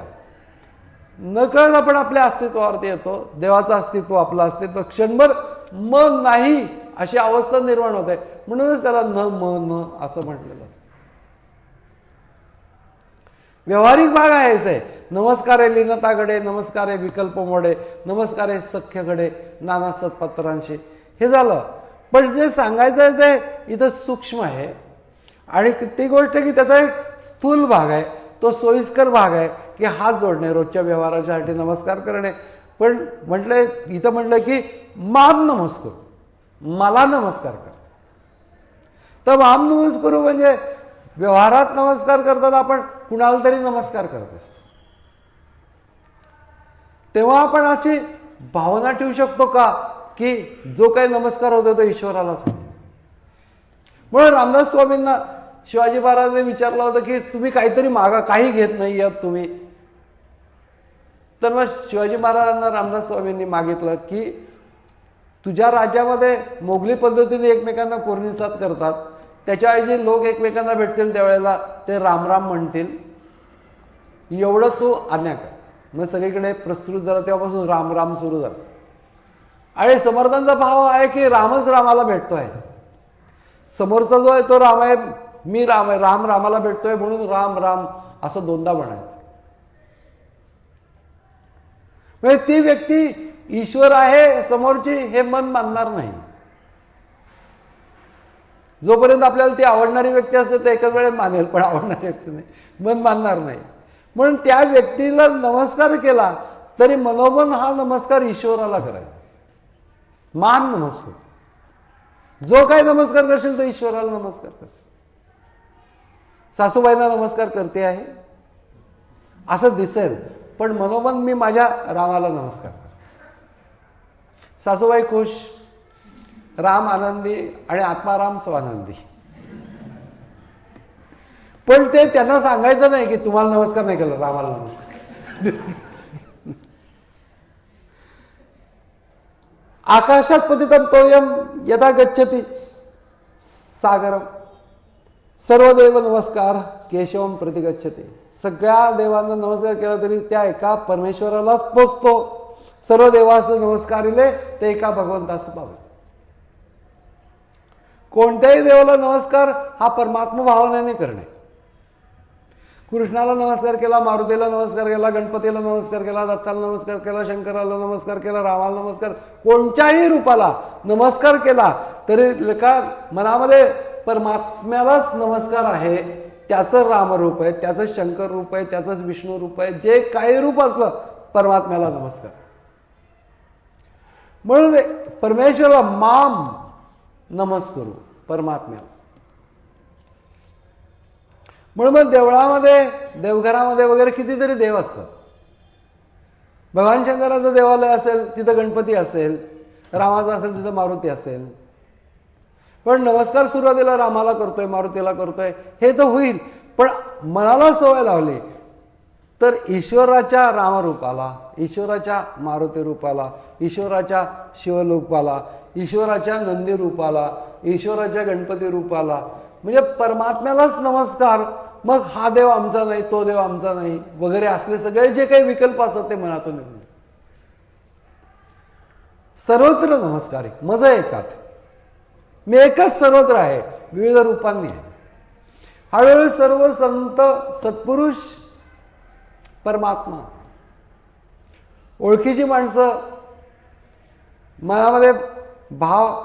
नकळत आपण आपल्या अस्तित्वावरती येतो. देवाचं अस्तित्व, आपलं अस्तित्व क्षणभर मन नाही अशी अवस्था निर्माण होते. म्हणूनच त्याला न मन असं म्हटलेलं. व्यवहारिक भाग आहेच आहे. नमस्कार आहे लीनताकडे, नमस्कार आहे विकल्प मोडे, नमस्कार आहे सख्यकडे नाना सत्पत्रांशी, हे झालं. पण जे सांगायचं आहे ते इथं सूक्ष्म आहे, आणि ती गोष्ट की त्याचा एक स्थूल भाग आहे, तो सोयीस्कर भाग आहे की हात जोडणे, रोजच्या व्यवहाराच्यासाठी नमस्कार करणे. पण म्हटलंय इथं म्हटलं की माम नमस्कार, मला नमस्कार कर. तर माम नमस्कार म्हणजे व्यवहारात नमस्कार करताना आपण कुणाला तरी नमस्कार करत असतो, तेव्हा आपण अशी भावना ठेवू शकतो का की जो काही नमस्कार होतो तो ईश्वरालाच होतो. म्हणून रामदास स्वामींना शिवाजी महाराजांनी विचारलं होतं की तुम्ही काहीतरी मागा, काही घेत नाही आहात तुम्ही, तर मग शिवाजी महाराजांना रामदास स्वामींनी मागितलं की तुझ्या राज्यामध्ये मोगली पद्धतीने एकमेकांना कोरणीसात करतात, त्याच्याऐवजी लोक एकमेकांना भेटतील त्यावेळेला ते रामराम म्हणतील, एवढं तू आज्ञा कर. मग सगळीकडे प्रसृत झालं, तेव्हापासून राम राम सुरू झालं. आणि समर्थांचा भाव आहे की रामच रामाला भेटतोय, समोरचा जो आहे तो राम आहे, मी राम आहे, राम रामाला भेटतोय म्हणून राम राम असं दोनदा म्हणायचं. म्हणजे ती व्यक्ती ईश्वर आहे समोरची हे मन मानणार नाही. जोपर्यंत आपल्याला ती आवडणारी व्यक्ती असते ते एकाच वेळेत मानेल, पण आवडणारी व्यक्ती नाही, मन मानणार नाही. म्हणून त्या व्यक्तीला नमस्कार केला तरी मनोमन हा नमस्कार ईश्वराला करायचा, मान नमस्कार. जो काही नमस्कार करशील तो ईश्वराला नमस्कार करशील. सासूबाईंना नमस्कार करते आहे असं दिसेल, पण मनोमन मी माझ्या रामाला नमस्कार. सासूबाई खुश, राम आनंदी आणि आत्माराम स्वानंदी. पण ते त्यांना सांगायचं नाही की तुम्हाला नमस्कार नाही केला, रामाला नमस्कार. आकाशात पतितं तोयम यथा गच्छति सागरम सर्व देव नमस्कार केशवम प्रति गच्छति. सगळ्या देवांना नमस्कार केला तरी त्या एका परमेश्वरालाच पोचतो. सर्व देवाचं नमस्कारिले ते एका भगवंताचं पावलं. कोणत्याही देवाला नमस्कार हा परमात्मा भावनेने करणे. कृष्णाला नमस्कार केला, मारुतीला नमस्कार केला, गणपतीला नमस्कार केला, दत्ताला नमस्कार केला, शंकराला नमस्कार केला, रामाला नमस्कार, कोणत्याही रूपाला नमस्कार केला तरी का मनामध्ये परमात्म्यालाच नमस्कार आहे. त्याचं रामरूप आहे, त्याचं शंकर रूप आहे, त्याचंच विष्णू रूप आहे, जे काही रूप असलं परमात्म्याला नमस्कार. म्हणून परमेश्वराला माम नमस्करू, परमात्म्याला. म्हणून मग देवळामध्ये, देवघरामध्ये वगैरे कितीतरी देव असतात. भगवान शंकराचं देवालय असेल तिथं गणपती असेल, रामाचं असेल तिथं मारुती असेल. पण नमस्कार सुरुवातीला रामाला करतोय, मारुतीला करतोय हे तर होईल, पण मनाला सवय लावली तर ईश्वराच्या रामरूपाला, ईश्वराच्या मारुती रूपाला, ईश्वराच्या शिवरूपाला, ईश्वराच्या नंदी रूपाला, ईश्वराच्या गणपती रूपाला, म्हणजे परमात्म्यालाच नमस्कार. मग हा देव आमचा नाही, तो देव आमचा नाही वगैरे असले सगळे जे काही विकल्प असतात ते मनातून निघून सर्वत्र नमस्कार आहे. मजा एकात मी एकच सर्वत्र आहे, विविध रूपांनी आहे. हळूहळू सर्व संत सत्पुरुष परमात्मा, ओळखीची माणसं मनामध्ये भाव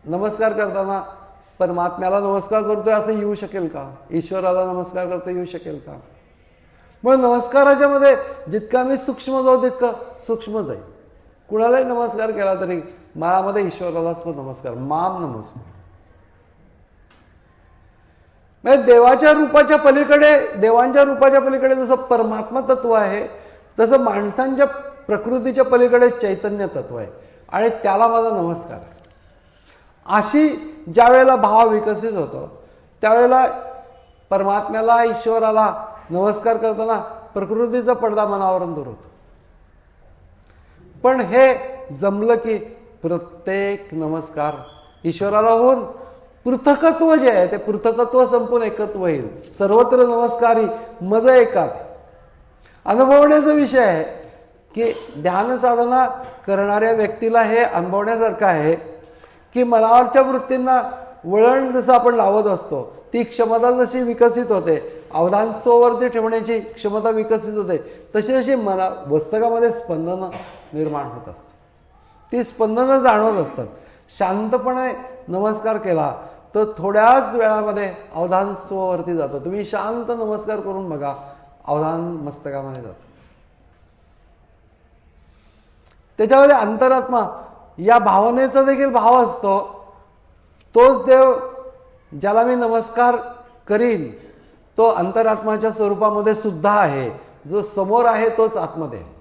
नमस्कार करताना परमात्म्याला नमस्कार करतोय असं येऊ शकेल का? ईश्वराला नमस्कार करतो येऊ शकेल का? म्हणून नमस्काराच्या मध्ये जितका मी सूक्ष्म जाऊ तितकं सूक्ष्म जाईल. कुणालाही नमस्कार केला तरी मनामध्ये ईश्वरालाच नमस्कार, माम नमस्कार. म्हणजे देवाच्या रूपाच्या पलीकडे, देवांच्या रूपाच्या पलीकडे जसं परमात्मा तत्व आहे तसं माणसांच्या प्रकृतीच्या पलीकडे चैतन्य तत्व आहे आणि त्याला माझा नमस्कार आहे. अशी ज्या वेळेला भाव विकसित होतो त्यावेळेला परमात्म्याला, ईश्वराला नमस्कार करताना प्रकृतीचा पडदा मनावरून दूर होतो. पण हे जमलं की प्रत्येक नमस्कार ईश्वराला होऊन पृथकत्व जे आहे ते पृथकत्व संपून एकत्व होईल. सर्वत्र नमस्कारी मज एकात. अनुभवण्याचा विषय आहे की ध्यान साधना करणाऱ्या व्यक्तीला हे अनुभवण्यासारखं आहे की मनावरच्या वृत्तींना वळण जसं आपण लावत असतो ती क्षमता जशी विकसित होते, अवधान स्ववरती ठेवण्याची क्षमता विकसित होते, तशी जशी मना मस्तकामध्ये स्पंदनं निर्माण होत असतात. ती स्पंदनं जाणवत असतात. शांतपणे नमस्कार केला तर थोड्याच वेळामध्ये अवधान स्ववरती जातं. तुम्ही शांत नमस्कार करून बघा, अवधान मस्तकामध्ये जातं. त्याच्यामध्ये अंतरात्मा या भावनेचा देखील भाव असतो. तोच देव ज्याला मी नमस्कार करीन तो अंतरात्माच्या स्वरूपामध्ये सुद्धा आहे. जो समोर आहे तोच आतमध्ये आहे.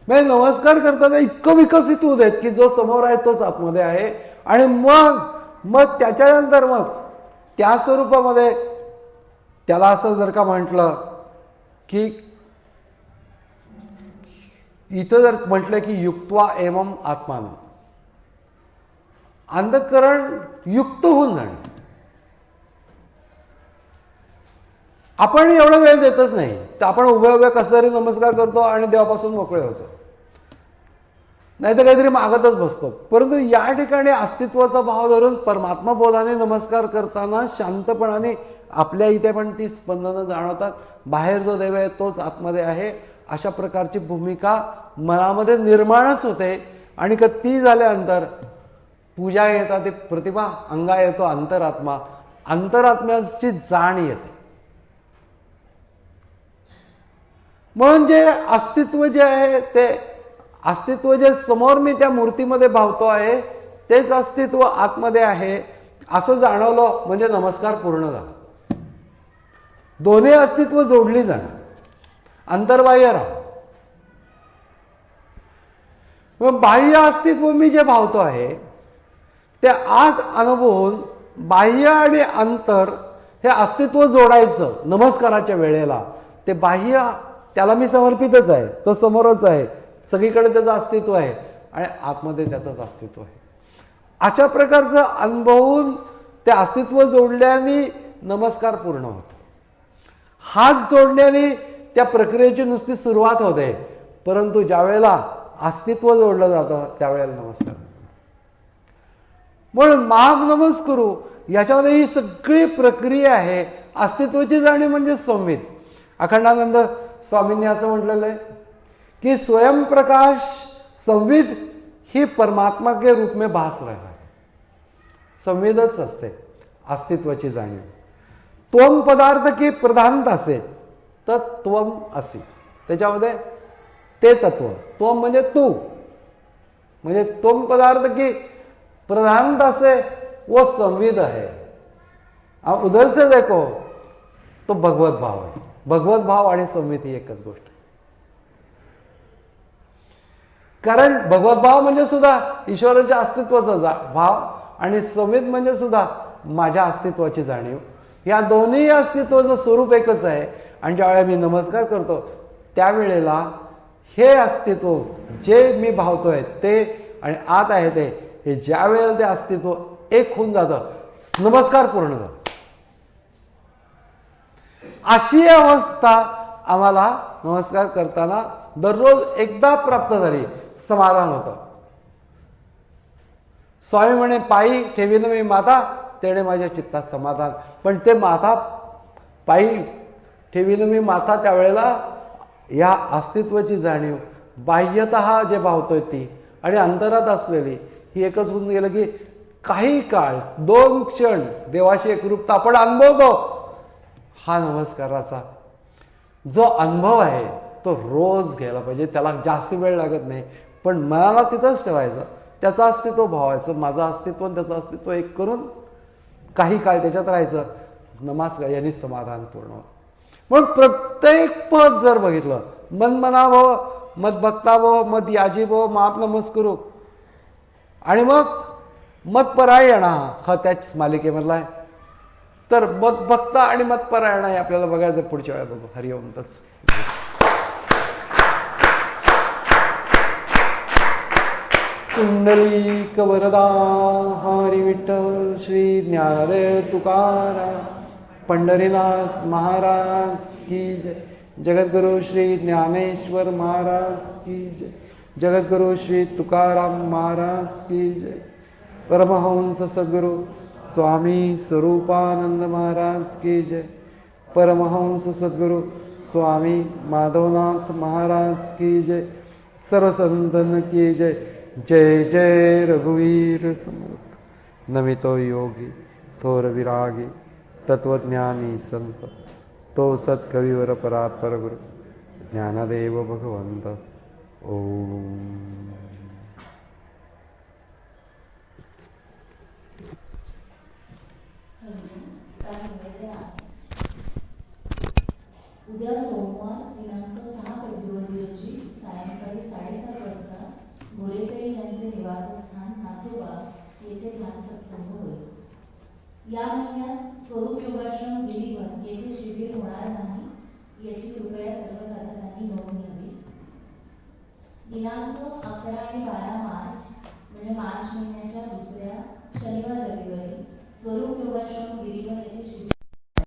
म्हणजे नमस्कार करताना इतकं विकसित होऊ देत की जो समोर आहे तोच आतमध्ये आहे आणि मग त्याच्यानंतर मग त्या स्वरूपामध्ये त्याला असं जर का म्हटलं की इथं जर म्हटलं की युक्त्वा एवम आत्मान, अंतःकरण युक्त होऊन जाणे. आपण एवढा वेळ देतच नाही, तर आपण उभ्या उभ्या कसं तरी नमस्कार करतो आणि देवापासून मोकळे होतो, नाही तर काहीतरी मागतच बसतो. परंतु या ठिकाणी अस्तित्वाचा भाव धरून परमात्मा बोधाने नमस्कार करताना शांतपणाने आपल्या इथे पण ती स्पंदनं जाणवतात. बाहेर जो देव आहे तोच आतमध्ये आहे, अशा प्रकारची भूमिका मनामध्ये निर्माणच होते. आणि ती झाल्यानंतर पूजा येतात, ती प्रतिभा अंगा येतो अंतरात्मा, अंतरात्म्याची जाण येते. म्हणून जे अस्तित्व जे आहे, ते अस्तित्व जे समोर मी त्या मूर्तीमध्ये भावतो आहे तेच अस्तित्व आतमध्ये आहे असं जाणवलं म्हणजे नमस्कार पूर्ण झाला. दोन्ही अस्तित्व जोडली जाणार, अंतर्बाह्य राहा. मग बाह्य अस्तित्व मी जे भावतो आहे ते आत अनुभवून बाह्य आणि अंतर हे अस्तित्व जोडायचं नमस्काराच्या वेळेला. ते बाह्य त्याला मी समर्पितच आहे, तो समोरच आहे, सगळीकडे त्याचं अस्तित्व आहे आणि आतमध्ये त्याचंच अस्तित्व आहे. अशा प्रकारचं अनुभवून ते अस्तित्व जोडल्याने नमस्कार पूर्ण होतो. हात जोडण्याने त्या प्रक्रियेची नुसती सुरुवात होते, परंतु ज्या वेळेला अस्तित्व जोडलं जातं त्यावेळेला नमस्कार. म्हणून महानमस्कारू याच्यामध्ये ही सगळी प्रक्रिया आहे. अस्तित्वाची जाणीव म्हणजे संवित. अखंडानंद स्वामींनी असं म्हटलेलं आहे कि स्वयं प्रकाश संविद ही परमात्मा के रूप में भास रहा है. संविदच असते अस्तित्वाची जाणीव. त्वम पदार्थ की प्रधानता असे तर त्वम असी, त्याच्यामध्ये ते तत्व. त्वम म्हणजे तू, म्हणजे त्वम पदार्थ की प्रधानता से वो संविद है. उधर से देखो तो भगवत भाव है. भगवत भाव आणि संवित ही एकच गोष्ट. कारण भगवत भाव म्हणजे सुद्धा ईश्वराच्या अस्तित्वाचा भाव आणि संवित म्हणजे सुद्धा माझ्या अस्तित्वाची जाणीव. या दोन्ही अस्तित्वाचं स्वरूप एकच आहे. आणि ज्यावेळेला मी नमस्कार करतो त्यावेळेला हे अस्तित्व जे मी भावतोय ते आणि आत आहे ते, हे ज्या वेळेला ते अस्तित्व एक होऊन जातं नमस्कार पूर्ण झाला. अशी अवस्था आम्हाला नमस्कार करताना दररोज एकदा प्राप्त झाली, समाधान होतं. स्वामी म्हणे पायी ठेवीन मी माता तेणे माझ्या चित्तात समाधान. पण ते माता पायी ठेवीन मी माता त्यावेळेला या अस्तित्वाची जाणीव बाह्यतः जे भावतोय ती आणि अंतरात असलेली ही एकच होऊन गेलं की काही काळ 2 क्षण देवाशी एकरूपता आपण अनुभवतो. हा नमस्काराचा जो अनुभव आहे तो रोज घ्यायला पाहिजे. त्याला जास्त वेळ लागत नाही, पण मनाला तिथंच ठेवायचं, त्याचं अस्तित्व भावायचं, माझं अस्तित्व आणि त्याचं अस्तित्व एक करून काही काळ त्याच्यात राहायचं. नमस्कार यांनी समाधान पूर्ण होतं. म्हणून प्रत्येक पद जर बघितलं, मनमना भव, मदभक्ता भव, मद याजी भव, माप नमस्करू आणि मग मतपरायणा हा त्याच मालिकेमधला आहे. तर मदभक्ता आणि मतपरायणा हे आपल्याला बघायचं पुढच्या वेळेला बघू. हरिओम तत्सत. कुंडलिक वरदा हरी विठ्ठल श्री ज्ञानदेव तुकाराम पंढरीनाथ महाराज की जय. जगद्गुरु श्री ज्ञानेश्वर महाराज की जय. जगद्गुरु श्री तुकाराम महाराज की जय. परमहंस सद्गुरु स्वामी स्वरूपानंद महाराज की जय. परमहंस सद्गुरु स्वामी माधवनाथ महाराज की जय. सर्व संतन की जय. जय जय रघुवीर समर्थ. नमितो योगी थोर विरागी तत्वज्ञानी संत तो सत्कविवर परात्पर गुरु ज्ञानदेव भगवंत. ओम. उद्या सोमवार दिनांक 6 फेब्रुवारी रोजी सायंकाळी 7:30 वाजता गोरेपे यांचे निवासस्थान नाथोबाग येथे ध्यान सत्संग होईल. या महिन्यात स्वरूप योगाश्रम गिरीवन येथे शिबिर होणार नाही याची कृपया सर्व साधकांनी नोंद घ्यावी. दिनांक 11 आणि 12 मार्च म्हणजे मार्च महिन्याच्या दुसऱ्या शनिवार रविवारी स्वरूप योगाश्रम गिरीवन येथे